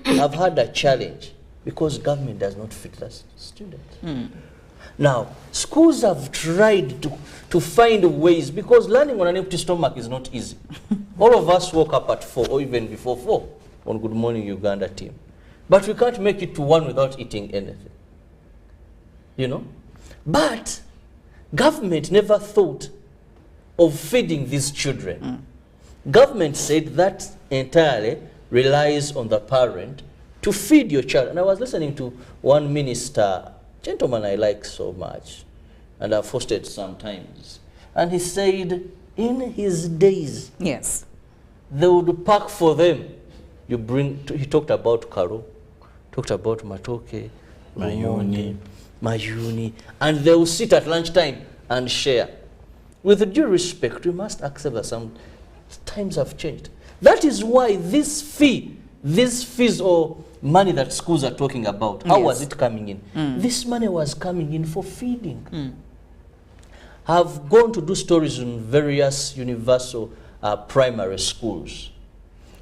have had a challenge because government does not fit the students. Now, schools have tried to find ways, because learning on an empty stomach is not easy. All of us woke up at 4 or even before 4 on Good Morning Uganda team. But we can't make it to 1 without eating anything. You know? But government never thought of feeding these children. Government said that entirely relies on the parent to feed your child. And I was listening to one minister, gentleman I like so much, and I've hosted sometimes, and he said in his days, yes, they would pack for them. He talked about Karo, talked about Matoke, Mayuni, and they will sit at lunchtime and share. With due respect, we must accept that some times have changed. That is why these fees or money that schools are talking about, how was it coming in? This money was coming in for feeding. I've gone to do stories in various universal primary schools.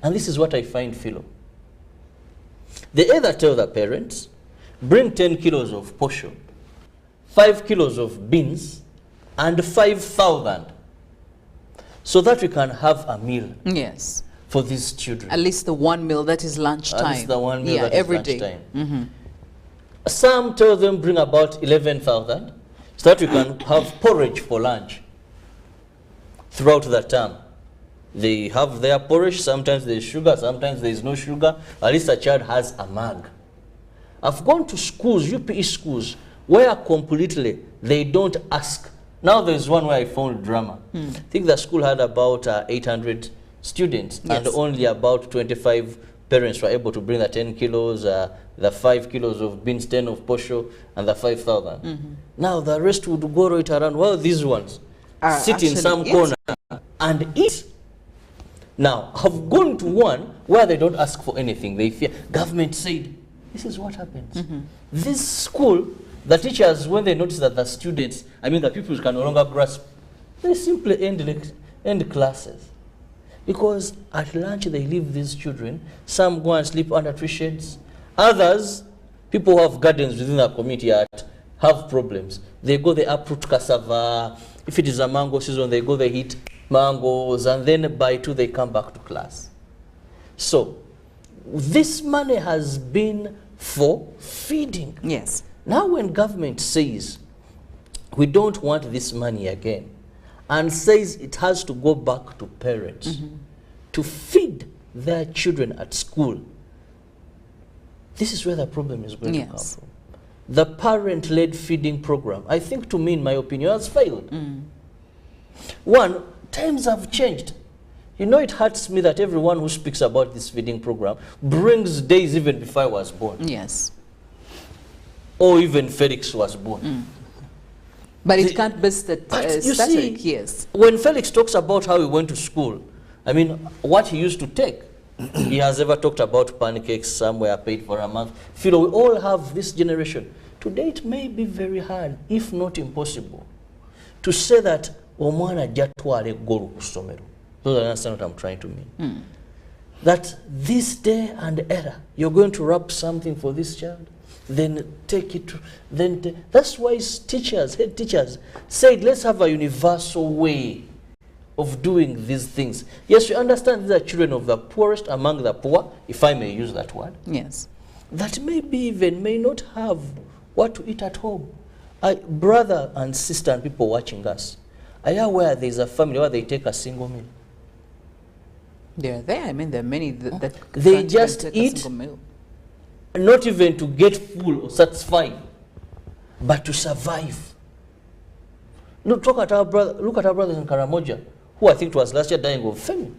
And this is what I find, Philo. They either tell the parents, bring 10 kilos of posho, 5 kilos of beans, and 5,000, so that we can have a meal. Yes. For these children. At least the one meal that is lunchtime. At least the one meal that is every lunchtime. day. Some tell them bring about 11,000 so that we can have porridge for lunch throughout the term. They have their porridge, sometimes there's sugar, sometimes there's no sugar. At least a child has a mug. I've gone to schools, UPE schools, where completely they don't ask. Now there's one where I found drama. I think the school had about 800 students, and only about 25 parents were able to bring the 10 kilos, the 5 kilos of beans, 10 of posho, and the 5,000. Now the rest would go right around. Well, these ones sit in some corner and eat. Now, I've gone to one where they don't ask for anything. They fear. Government said, this is what happens. This school, the teachers, when they notice that the students, the pupils can no longer grasp, they simply end classes. Because at lunch they leave these children. Some go and sleep under tree shades. Others, people who have gardens within the community have problems. They go, they uproot cassava. If it is a mango season, they go, they eat mangoes, and then by 2 they come back to class. So, this money has been for feeding. Yes. Now when government says, we don't want this money again, and says it has to go back to parents to feed their children at school, this is where the problem is going to come from. The parent-led feeding program, I think, to me, in my opinion, has failed. One, times have changed. You know, it hurts me that everyone who speaks about this feeding program brings days even before I was born. Yes. Or even Felix was born. But it can't be static, yes. When Felix talks about how he went to school, what he used to take, he has ever talked about pancakes somewhere paid for a month. Philo, we all have this generation. Today it may be very hard, if not impossible, to say that omwana jatwale golu kusomero. Those understand what I'm trying to mean. That this day and era, you're going to wrap something for this child, then take it, that's why teachers, head teachers, said let's have a universal way of doing these things. Yes, you understand these are children of the poorest among the poor, if I may use that word. Yes. That maybe even may not have what to eat at home. Brother and sister and people watching us, are you aware there is a family where they take a single meal? They're there. I mean, there are many that they can't just even take a eat, single meal. not even to get full or satisfied, but to survive. Look at our brothers in Karamoja, who I think was last year dying of famine.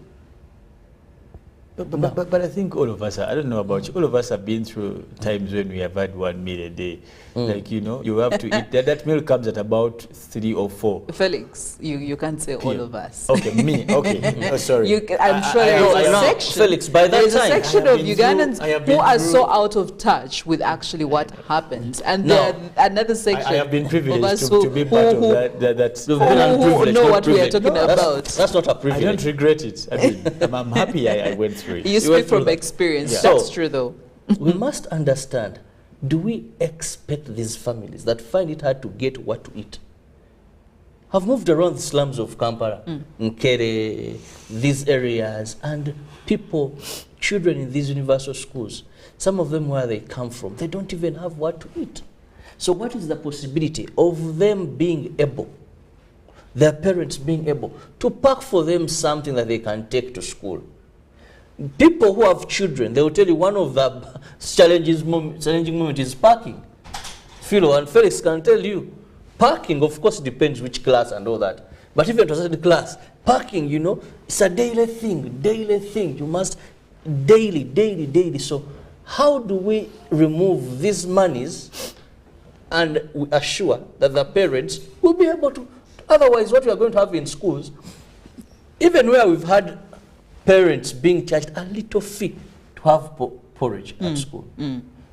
But I think all of us, I don't know about you, all of us have been through times when we have had 1 meal a day. Like, you know, you have to eat, that meal comes at about 3 or 4. Felix, you can't say all of us. Okay, me, okay. Oh, sorry. I'm sure there is a section. Felix, by that there is a time, section of Ugandans who are so out of touch with actually what happens. And there another section I have been privileged of us to be part of that. Who know what we are talking about. That's not a privilege. I don't regret it. I mean, I'm happy I went through it. You speak from experience. Yeah. That's true, though. We must understand, do we expect these families that find it hard to get what to eat, have moved around the slums of Kampala, Nkere, these areas, and people, children in these universal schools, some of them where they come from, they don't even have what to eat. So what is the possibility of them being able, their parents being able, to pack for them something that they can take to school? People who have children, they will tell you one of the challenging moments is parking. Philo and Felix can tell you, parking, of course, depends which class and all that. But even to a certain class, parking, you know, it's a daily thing. You must daily. So how do we remove these monies and we assure that the parents will be able to? Otherwise, what we are going to have in schools, even where we've had parents being charged a little fee to have porridge at school,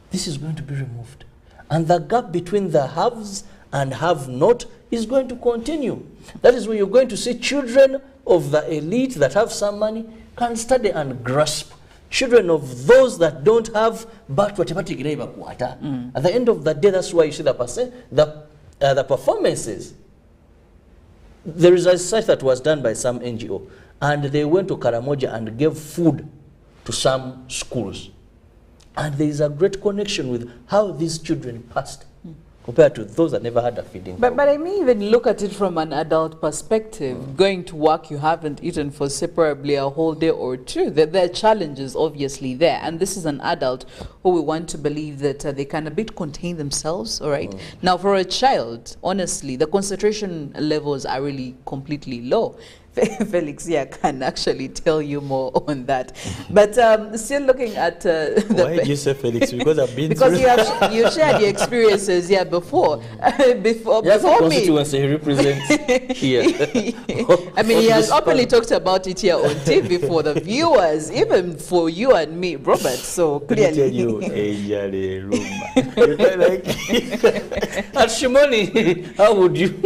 this is going to be removed. And the gap between the haves and have not is going to continue. That is where you're going to see children of the elite that have some money can study and grasp. Children of those that don't have, but whatever at the end of the day, that's why you see the performances. There is a research that was done by some NGO, and they went to Karamoja and gave food to some schools. And there is a great connection with how these children passed compared to those that never had a feeding. But I may even look at it from an adult perspective. Going to work, you haven't eaten for separately a whole day or two. There are challenges obviously there. And this is an adult who we want to believe that they can a bit contain themselves, all right? Now, for a child, honestly, the concentration levels are really completely low. Felix, can actually tell you more on that. But still looking at why did you say Felix? Because I've been because you shared your experiences before before me. He represents here. I mean, he has openly talked about it here on TV for the viewers, even for you and me, Robert. So clearly, at Shimoni, how would you?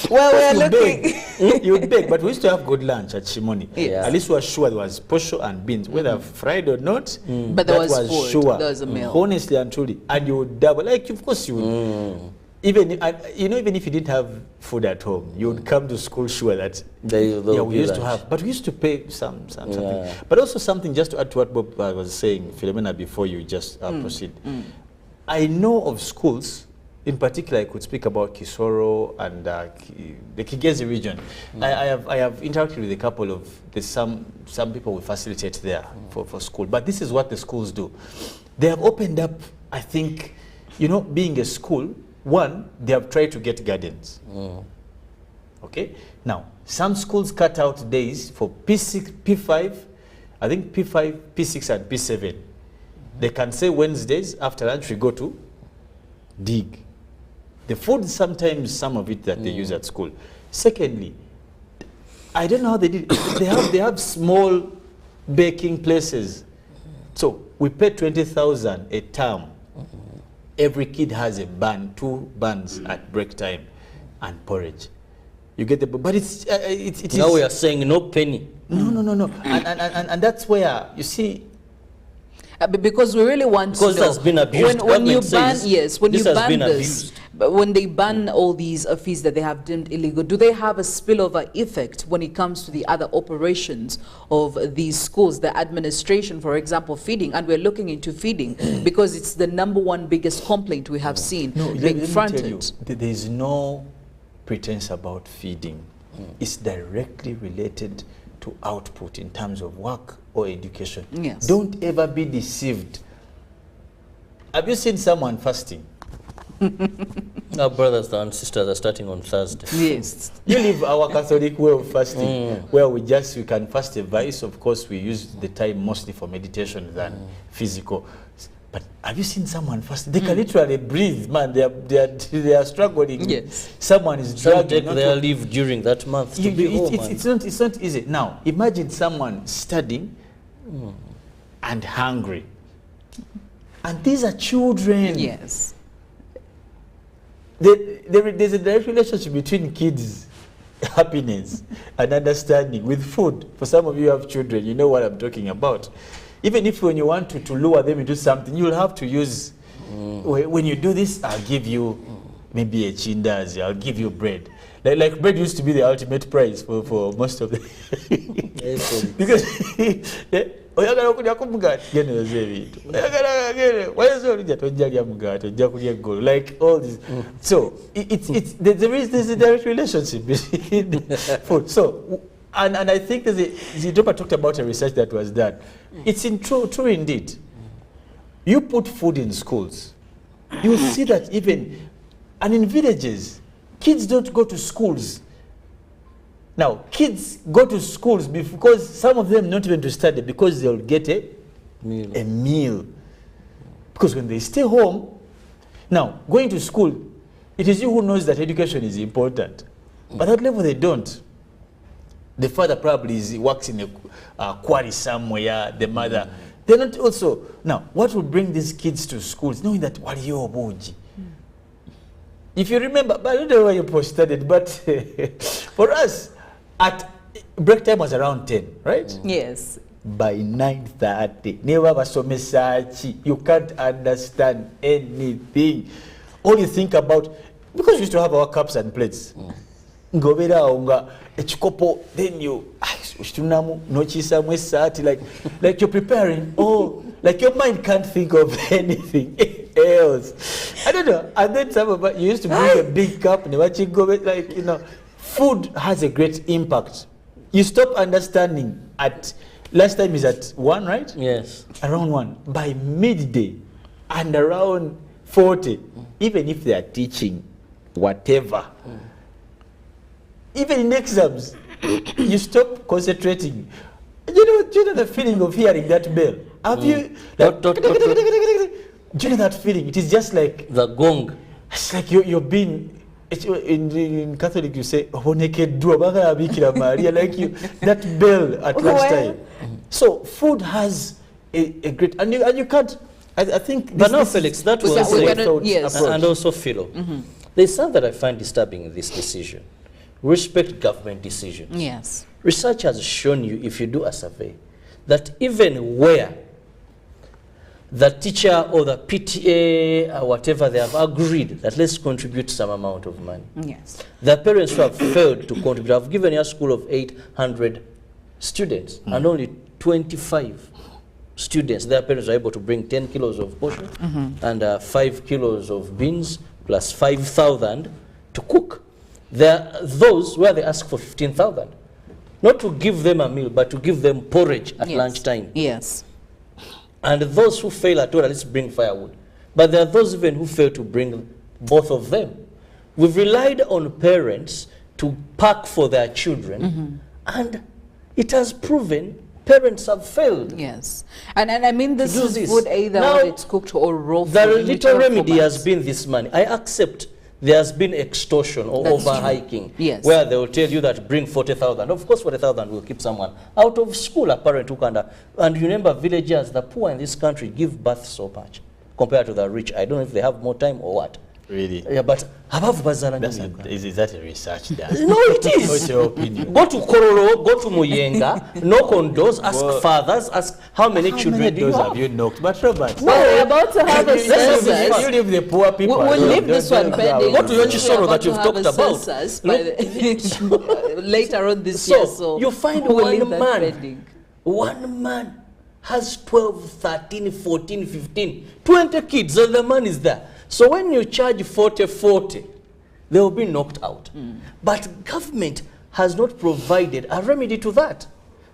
Well, we're looking. You'd beg, but we used to have good lunch at Shimoni. Yeah. At least we were sure there was posho and beans, whether fried or not. But there was food. Sure. There was a meal. Honestly and truly, and you would double. Like, of course you would. Even even if you didn't have food at home, you would come to school sure that we used to have. But we used to pay something. But also something, just to add to what Bob was saying, Philomena, before you just proceed. I know of schools. In particular, I could speak about Kisoro and the Kigezi region. I have interacted with a couple of some people we facilitate there for school. But this is what the schools do. They have opened up, I think, being a school, one, they have tried to get gardens. Okay? Now, some schools cut out days for P6, P5, I think P5, P6 and P7. They can say Wednesdays after lunch we go to dig. The food, sometimes some of it that they use at school. Secondly, I don't know how they did it. They have small baking places. So we pay 20,000 a term. Every kid has a bun, 2 buns at break time, and porridge. You get the, but it is. Now we are saying no penny. No. And that's where you see. Because we really want Because to know. that's been abused. When you Government ban, says yes, when this you has ban been this, abused. but when they ban all these fees that they have deemed illegal, do they have a spillover effect when it comes to the other operations of these schools, the administration, for example, feeding? And we're looking into feeding because it's the #1 biggest complaint we have seen being fronted. Tell you, there is no pretense about feeding. It's directly related to output in terms of work or education. Yes. Don't ever be deceived. Have you seen someone fasting? Our brothers and sisters are starting on Thursday. Yes. You live our Catholic way of fasting, where we can fast a vice. Of course, we use the time mostly for meditation than physical. But have you seen someone fasting? They can literally breathe, man. They are struggling. Yes. Someone is Some dragging. take their leave during that month to be home. It's not easy. Now, imagine someone studying and hungry. And these are children. Yes. There's a direct relationship between kids' happiness and understanding with food. For some of you who have children, you know what I'm talking about. Even if when you want to lure them into something, you'll have to use, when you do this, I'll give you maybe a chindazi, I'll give you bread. Like bread used to be the ultimate prize for most of the because oyagala okulya ku mugati genoza ebintu oyagala agere wayeze olija tojja lya mugati ojja kulya eggolo like all this. So there's a direct relationship between food. So and I think Zidopa talked about a research that was done. It's true indeed. You put food in schools, you see that even and in villages kids don't go to schools. Now, kids go to schools because some of them not even to study because they'll get a meal. Because when they stay home, now, going to school, it is you who knows that education is important. But at that level, they don't. The father probably works in a quarry somewhere, the mother. They're not also. Now, what will bring these kids to schools? Knowing that, what are you, Obuji? If you remember, but I don't know where you post-studied, but for us, at break time was around 10, right? Yes. By 9:30, you can't understand anything. All you think about, because we used to have our cups and plates. Govera onga echikopo, then you like you're preparing. Oh, like your mind can't think of anything else. I don't know. And then some of us, you used to bring a big cup and watching go like, you know, food has a great impact. You stop understanding at last time is at 1, right? Yes. Around 1. By midday and around 40, even if they are teaching whatever, even in exams, you stop concentrating. You know the feeling of hearing that bell? Have you? Like, do you know that feeling? It is just like the gong. It's like you're being. In Catholic, you say, like you, that bell at lunchtime. So food has a great, and you can't. I think. But no, Felix, that was yes. And also Philo. There's something that I find disturbing in this decision. Respect government decisions. Yes. Research has shown you, if you do a survey, that even where the teacher or the PTA or whatever, they have agreed that let's contribute some amount of money. Yes. The parents who have failed to contribute have given a school of 800 students and only 25 students. Their parents are able to bring 10 kilos of portion and 5 kilos of beans plus 5,000 to cook. There are those where they ask for 15,000. Not to give them a meal, but to give them porridge at lunchtime. Yes. And those who fail at all, let's bring firewood. But there are those even who fail to bring both of them. We've relied on parents to pack for their children, and it has proven parents have failed. Yes. And I mean, this is food either now, when it's cooked or raw food. The little remedy has been this money. I accept there has been extortion or overhiking, where they will tell you that bring 40,000. Of course, 40,000 will keep someone out of school, a parent who can. And you remember, villagers, the poor in this country give birth so much compared to the rich. I don't know if they have more time or what. Really? Yeah, but above Bazara. Is that a research done? No, it is. What's your opinion? Go to Kororo, go to Muyenga, knock on doors, ask fathers, ask how many children do you have? You knocked? But Robert, No, we're about to have a census. You leave the poor people. We'll leave this one pending. Go to your Chisoro that you've talked about. Later on this year, so you find one man has 12, 13, 14, 15, 20 kids, and the man is there. So when you charge 40, they will be knocked out. But government has not provided a remedy to that.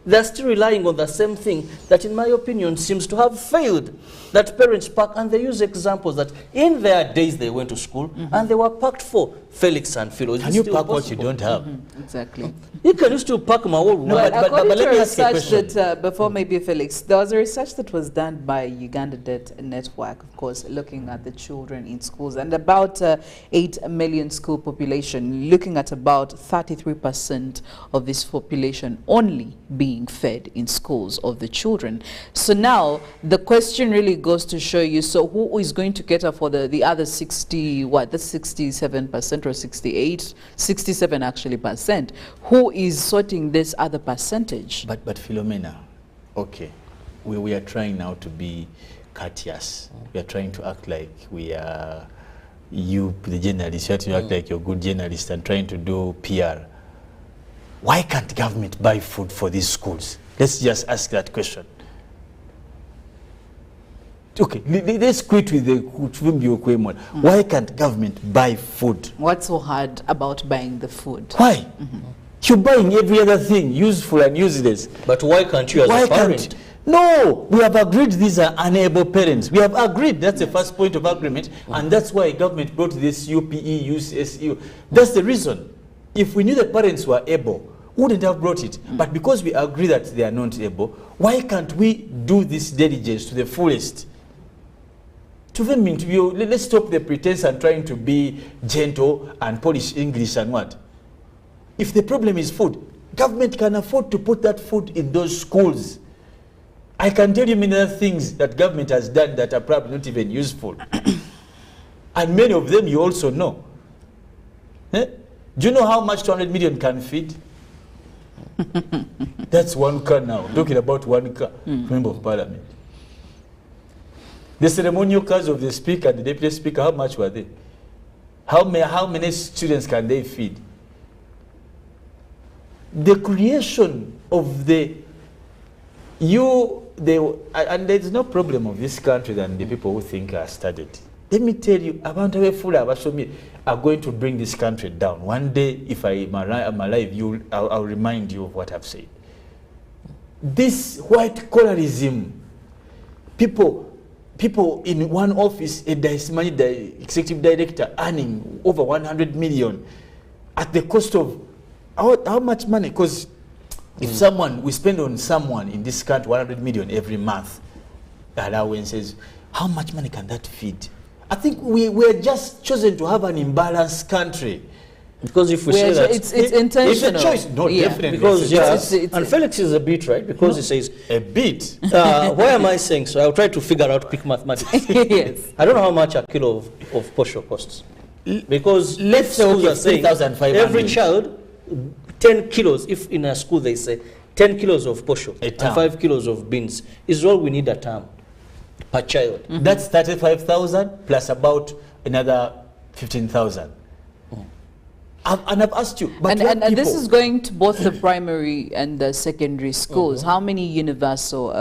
They're still relying on the same thing that, in my opinion, seems to have failed. That parents pack, and they use examples that in their days they went to school and they were packed for Felix and Philo. Can you pack what you don't have? Exactly. You can still pack my whole But according to research that, before maybe Felix, there was a research that was done by Uganda Debt Network, of course, looking at the children in schools, and about 8 million school population, looking at about 33% of this population only being fed in schools of the children. So now the question really goes to show you, so who is going to cater for the other 60, what, that's 67% or 67 actually percent? Who is sorting this other percentage? But Philomena, okay, we are trying now to be courteous. We are trying to act like we are, you, the journalist, you have to act like you're a good journalist and trying to do PR. Why can't government buy food for these schools? Let's just ask that question. Okay, let's quit with the why can't government buy food? What's so hard about buying the food? Why? You're buying every other thing, useful and useless. But why can't you as a parent? No, we have agreed these are unable parents. We have agreed, that's the first point of agreement, and that's why government brought this UPE, USSU. That's the reason. If we knew the parents were able, we wouldn't have brought it. But because we agree that they are not able, why can't we do this diligence to the fullest? Let's stop the pretense and trying to be gentle and polish English and what? If the problem is food, government can afford to put that food in those schools. I can tell you many other things that government has done that are probably not even useful. And many of them you also know. Do you know how much 200 million can feed? That's one car now. Talking about one car, Member of Parliament. The ceremonial cars of the Speaker, the Deputy Speaker, how much were they? How many students can they feed? The creation of and there's no problem of this country than the people who think are studied. Let me tell you, Abantu are going to bring this country down. One day, if I'm alive, I'll remind you of what I've said. This white collarism, people in one office, the executive director earning over 100 million at the cost of how much money? Because if we spend on someone in this country 100 million every month, allowances, how much money can that feed? I think we're just chosen to have an imbalanced country. Because if we say that it's intentional. It's a choice. No, definitely. Because and Felix is a bit, right? Because he says a bit. Why am I saying so? I'll try to figure out quick mathematics. Yes. I don't know how much a kilo of posho costs. Because let's schools are saying 3,500. every child 10 kilos. If in a school they say 10 kilos of posho and 5 kilos of beans is all we need a term per child. That's 35,000 plus about another 15,000. And I've asked you, but and this is going to both the primary and the secondary schools. How many universal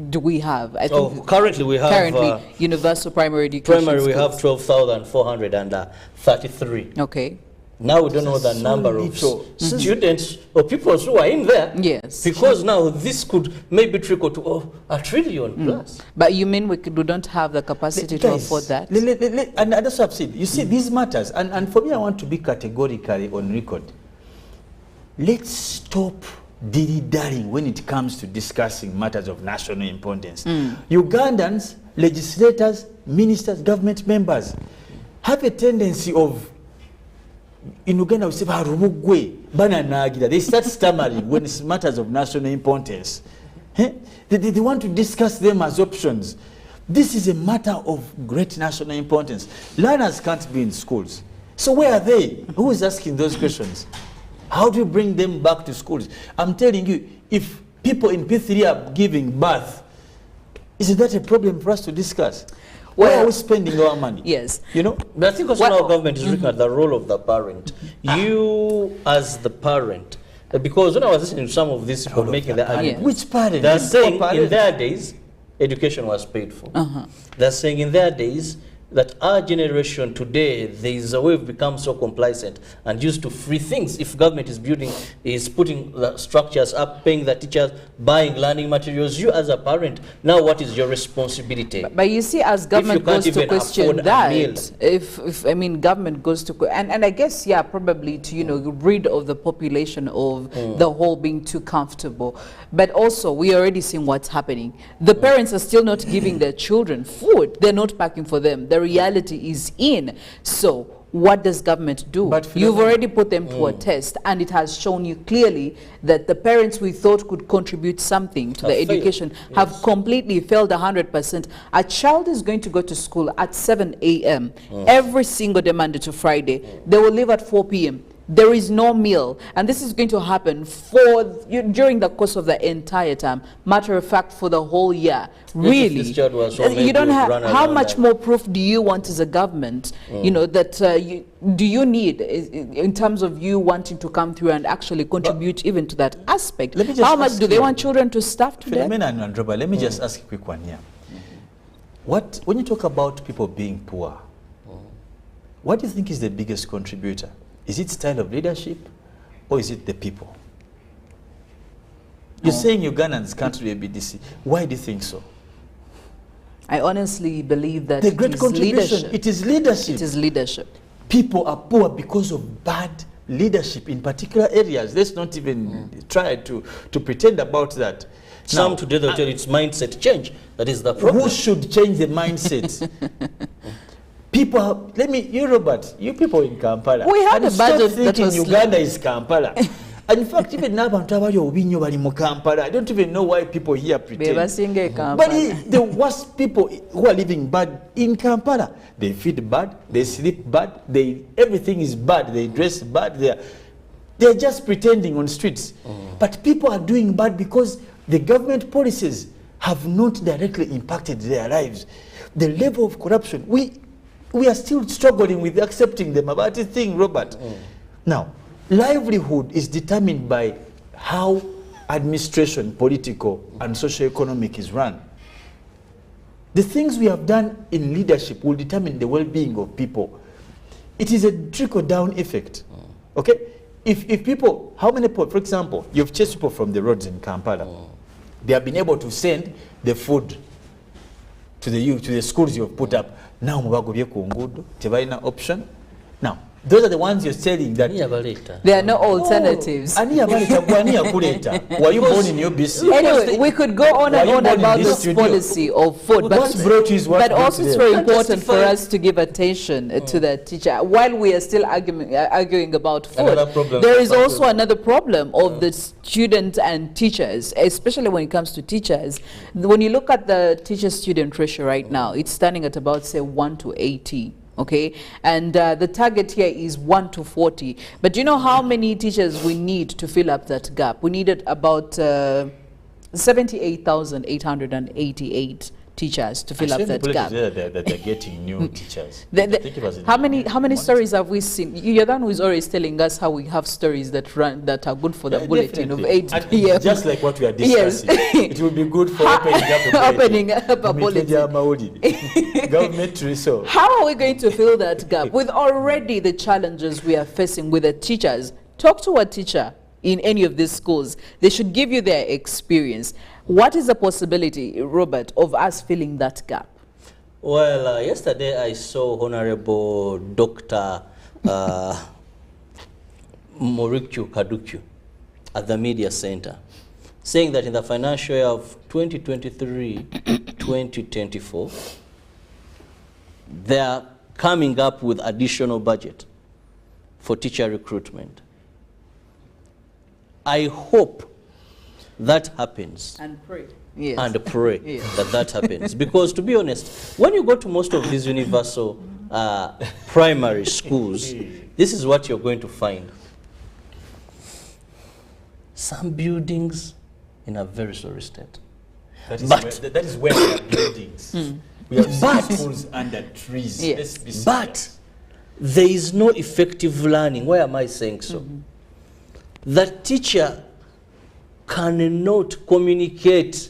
do we have? I think currently we have universal primary education. Primary we have 12,433. Okay. Now we don't know the number of students or people who are in there. Yes. Because now this could maybe trickle to $1 trillion plus. But you mean we don't have the capacity to afford that? And that's what I've said. You see, these matters, and for me, I want to be categorically on record. Let's stop dilly-dallying when it comes to discussing matters of national importance. Ugandans, legislators, ministers, government members have a tendency of, in Uganda, we say, they start stammering when it's matters of national importance. They want to discuss them as options. This is a matter of great national importance. Learners can't be in schools. So where are they? Who is asking those questions? How do you bring them back to schools? I'm telling you, if people in P3 are giving birth, is that a problem for us to discuss? Where are we spending our money? Yes. You know? But I think also now government is looking at the role of the parent. You as the parent, because when I was listening to some of these people making the argument, which parent? They're saying in their days, education was paid for. They're saying in their days that our generation today, there is a way we've become so complacent and used to free things. If government is putting the structures up, paying the teachers, buying learning materials, you as a parent, now what is your responsibility? But you see, as government goes to question that, if I mean government goes to, and I guess, yeah, probably to, you know, rid of the population of the whole being too comfortable. But also, we already seen what's happening. The parents are still not giving their children food. They're not packing for them. The reality is in. So what does government do? You've already put them to a test, and it has shown you clearly that the parents we thought could contribute something to the education have completely failed 100%. A child is going to go to school at 7 a.m. every single day, Monday to Friday. They will leave at 4 p.m. There is no meal, and this is going to happen during the course of the entire time. Matter of fact, for the whole year. Really, you don't have. How much more proof do you want as a government? You know that do you need in terms of you wanting to come through and actually contribute even to that aspect? How much do they want children to starve to death? Let me just ask a quick one here. When you talk about people being poor, what do you think is the biggest contributor? Is it style of leadership, or is it the people? You're saying Ugandans can't do a BDC. Why do you think so? I honestly believe that the great contribution, leadership. It is leadership. It is leadership. People are poor because of bad leadership in particular areas. Let's not even try to pretend about that. Some today they'll tell you it's mindset change. That is the problem. Who should change the mindset? People, Robert, you people in Kampala. We had a budget that was Uganda is Kampala. And in fact, even now, Kampala. I don't even know why people here pretend. But the worst people who are living bad in Kampala, they feed bad, they sleep bad, everything is bad, they dress bad, they're just pretending on streets. But people are doing bad because the government policies have not directly impacted their lives. The level of corruption, we are still struggling with accepting them about this thing, Robert. Now, livelihood is determined by how administration, political and socio-economic is run. The things we have done in leadership will determine the well-being of people. It is a trickle-down effect. Okay? If people, how many people, for example, you've chased people from the roads in Kampala. They have been able to send the food to the schools you've put up. Now, tebalina option. Now, those are the ones you're saying that there are no alternatives. Were you born in your BC? Anyway, we could go on and on about this policy of food, but also it's very important for us to give attention to the teacher. While we are still arguing about food, there is also another problem of the students and teachers, especially when it comes to teachers. When you look at the teacher-student ratio right now, it's standing at about, say, 1 to 80. Okay, and the target here is 1 to 40. But do you know how many teachers we need to fill up that gap? We needed about 78,888 teachers to fill up that gap. That they're getting new teachers. How many stories have we seen? You're the one who is always telling us how we have stories that are good for the bulletin of 8 p.m. Just like what we are discussing. It will be good for opening up a bulletin. Government resource. How are we going to fill that gap with already the challenges we are facing with the teachers? Talk to a teacher in any of these schools. They should give you their experience. What is the possibility, Robert, of us filling that gap? Well, yesterday I saw Honorable Dr. Morikyu Kadukyu at the Media Center saying that in the financial year of 2023-2024, they are coming up with additional budget for teacher recruitment. I hope that happens. And pray. Yes. And pray that happens. Because to be honest, when you go to most of these universal primary schools, this is what you're going to find. Some buildings in a very sorry state. That is where we have buildings. We have schools under trees. Yes. But there is no effective learning. Why am I saying so? The teacher cannot communicate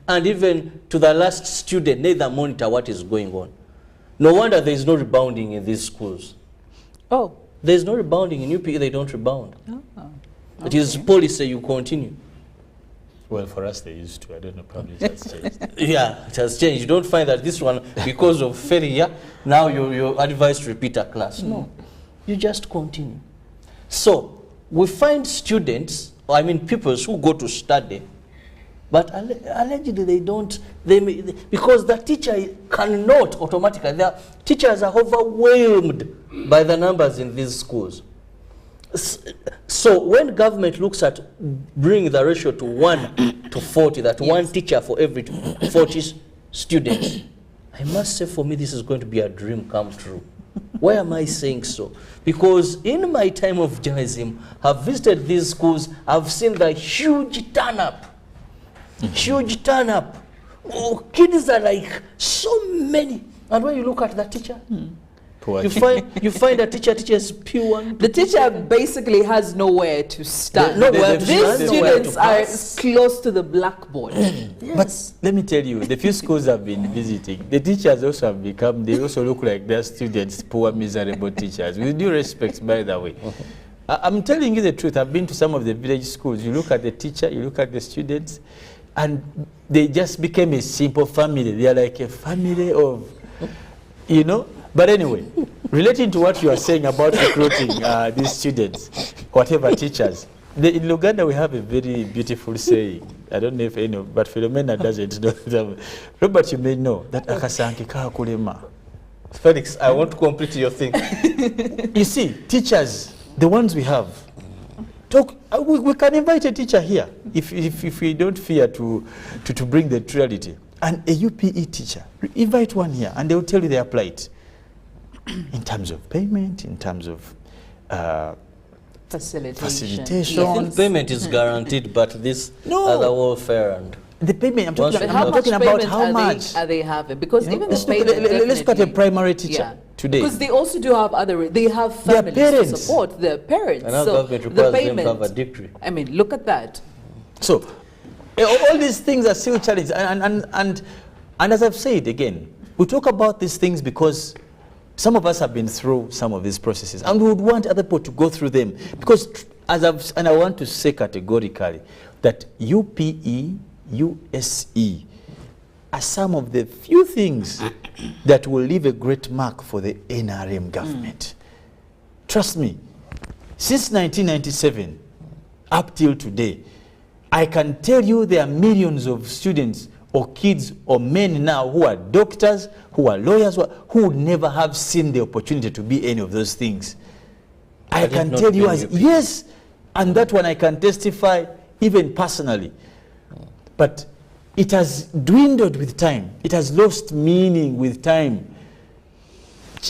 and even to the last student, neither monitor what is going on. No wonder there is no rebounding in these schools. Oh. There is no rebounding in UP, they don't rebound. It is policy, you continue. Well, for us they used to. I don't know, probably it has changed. Yeah, it has changed. You don't find that this one, because of failure, now you're advised to repeat a class. No, you just continue. So, we find students, I mean pupils who go to study, but allegedly they don't, because the teacher cannot automatically, the teachers are overwhelmed by the numbers in these schools. So when government looks at bringing the ratio to 1 to 40, that one teacher for every 40 students, I must say for me this is going to be a dream come true. Why am I saying so? Because in my time of journalism, I've visited these schools, I've seen the huge turn-up. Huge turn-up. Oh, kids are like so many. And when you look at the teacher, you find a teacher is pure. The teacher basically has nowhere to stand. These students are close to the blackboard. But let me tell you, the few schools I've been visiting, the teachers also have become, they also look like their students, poor, miserable teachers. With due respect, by the way. I'm telling you the truth. I've been to some of the village schools. You look at the teacher, you look at the students, and they just became a simple family. They are like a family of, you know. But anyway, relating to what you are saying about recruiting these students, whatever teachers, in Uganda we have a very beautiful saying. I don't know if any, but Philomena doesn't know. Robert, you may know that akasanki kakulema. Felix, I want to complete your thing. You see, teachers, the ones we have, we can invite a teacher here if we don't fear to bring the reality. And a UPE teacher, invite one here and they will tell you their plight. In terms of payment, in terms of facilitation. I think payment is guaranteed, but this other welfare and the payment, I'm talking about how much are they having? Because even the payment, let's look at a primary teacher today. Because they also do have they have families to support their parents. And so the payment them to have a degree. I mean, look at that. So all these things are still challenges, and as I've said again, we talk about these things because some of us have been through some of these processes, and we would want other people to go through them. Because, and I want to say categorically that UPE, USE are some of the few things that will leave a great mark for the NRM government. Trust me, since 1997 up till today, I can tell you there are millions of students or kids or men now who are doctors, who are lawyers, who would never have seen the opportunity to be any of those things. I can tell you yes, and that one I can testify even personally. But it has dwindled with time. It has lost meaning with time.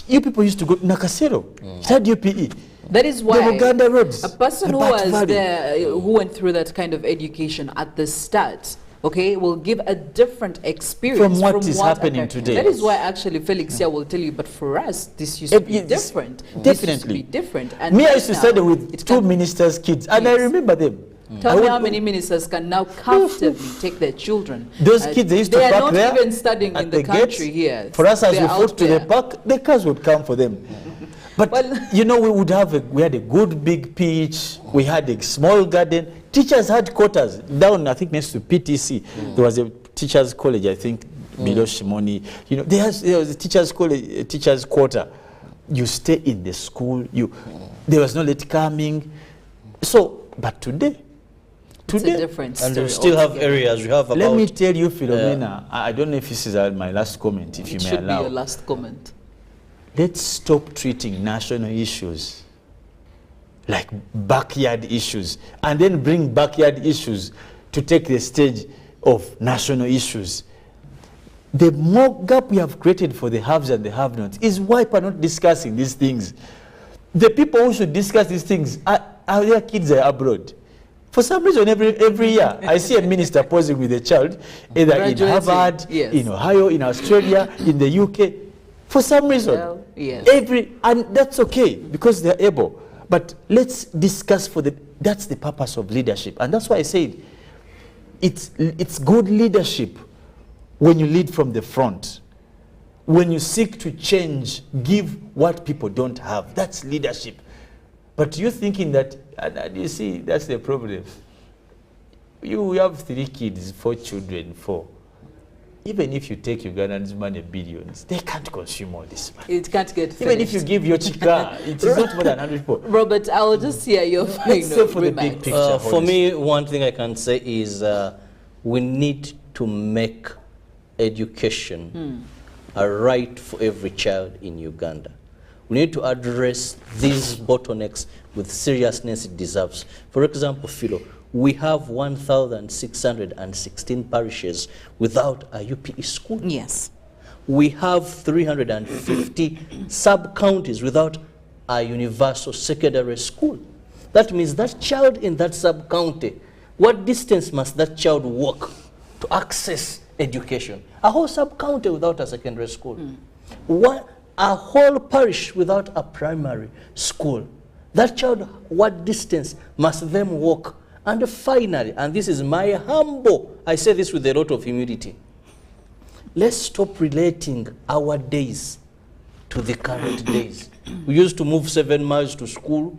You people used to go to Nakasero, had UPE. That is why the Uganda roads, a person who was there, who went through that kind of education at the start, okay, will give a different experience from what is happening today. That is why actually Felix here will tell you, but for us, this used to be different. Definitely. This used to be different. And me, I used to study with two ministers' kids, and I remember them. Tell me how many ministers can now comfortably take their children. Those kids, they used to park there. They are not even studying in the country here. For us, as we fought to the park, the cars would come for them. But, you know, we had a good big pitch, we had a small garden. Teachers had quarters down, I think, next to PTC. There was a teachers' college, I think, below Shimoni. You know, there was a teachers' college, teachers' quarter. You stay in the school. There was no late coming. So, but today, it's a different story. And you still have areas. You have about, let me tell you, Philomena, I don't know if this is my last comment, if you may allow. It should be your last comment. Let's stop treating national issues like backyard issues, and then bring backyard issues to take the stage of national issues. The more gap we have created for the haves and the have-nots is why we're not discussing these things. The people who should discuss these things are their kids are abroad. For some reason, every year, I see a minister posing with a child, either in Harvard, in Ohio, in Australia, in the UK. For some reason, Well, yes. And that's okay because they're able. But let's discuss that's the purpose of leadership. And that's why I said it's good leadership when you lead from the front. When you seek to change, give what people don't have. That's leadership. But you're thinking that, and you see, that's the problem. You have 3 kids, 4 children, 4. Even if you take Ugandans' money, billions, they can't consume all this money. It can't get finished. Even if you give your chica, it is not more than 100 people. Robert, I will just hear your final for the big remarks. picture. For me, one thing I can say is we need to make education a right for every child in Uganda. We need to address these bottlenecks with seriousness it deserves. For example, Philo, we have 1,616 parishes without a UPE school. Yes. We have 350 sub-counties without a universal secondary school. That means that child in that sub-county, what distance must that child walk to access education? A whole sub-county without a secondary school. A whole parish without a primary school. That child, what distance must them walk? And finally, and this is my humble, I say this with a lot of humility, let's stop relating our days to the current days. We used to move 7 miles to school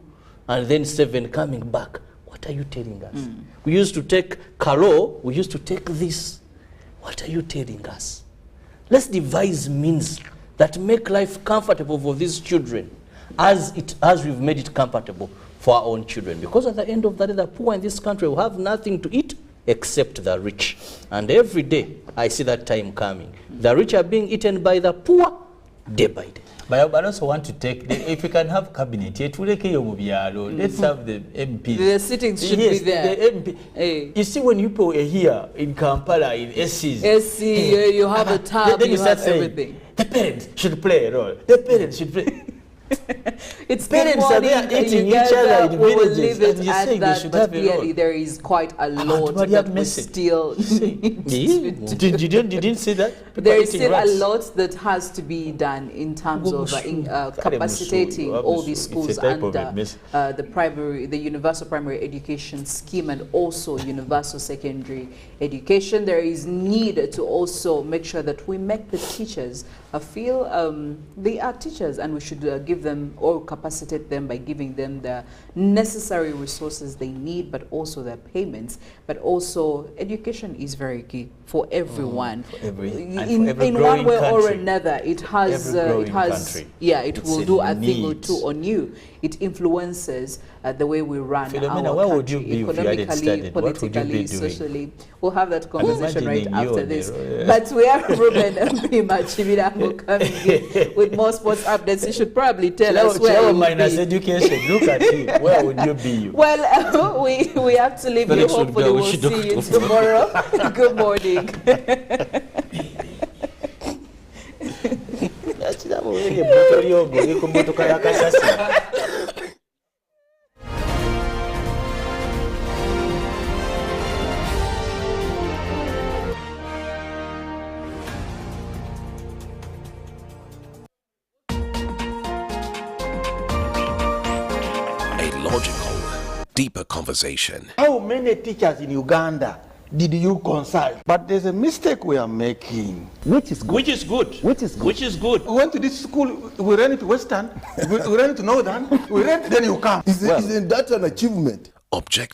and then 7 coming back. What are you telling us? We used to take Karo, we used to take this. What are you telling us? Let's devise means that make life comfortable for these children as we've made it comfortable for our own children. Because at the end of the day, the poor in this country will have nothing to eat except the rich. And every day, I see that time coming. The rich are being eaten by the poor day by day. But I also want to take, if we can have cabinet, let's have the MPs. The sittings should be there. The MP. You see, when you people are here in Kampala, in SCs, you have a tab, then you start have saying, everything. The parents should play a role. The parents should play. It's parents are there eating each other in villages, leave it and you're at saying they that, should but have a role. clearly there is quite a lot that we still need you didn't see that? People there is eating still rats. a lot that has to be done in terms of capacitating all these schools under the universal primary education scheme and also universal secondary education. There is need to also make sure that we make the teachers feel they are teachers, and we should give them or capacitate them by giving them the necessary resources they need, but also their payments. But also education is very key for everyone. In one way or another, it has it will do a thing or two on you. It influences the way we run Philomena, our where country, would you be if you hadn't economically, studied? What would you be politically, doing? socially. We'll have that conversation right imagining you after on this. the road, yeah. But we have Ruben Machimirango coming in with more sports updates. You should probably tell us where you would minus be. education. Look at you. Where would you be? Well, we have to leave you. Hopefully we'll see you tomorrow. Good morning. A logical, deeper conversation. How many teachers in Uganda did you consult? But there's a mistake we are making. Which is good. Which is good. Which is good. Which is good. We went to this school, we ran it to Western, we ran it to Northern, we ran, then you come. Isn't that an achievement? Object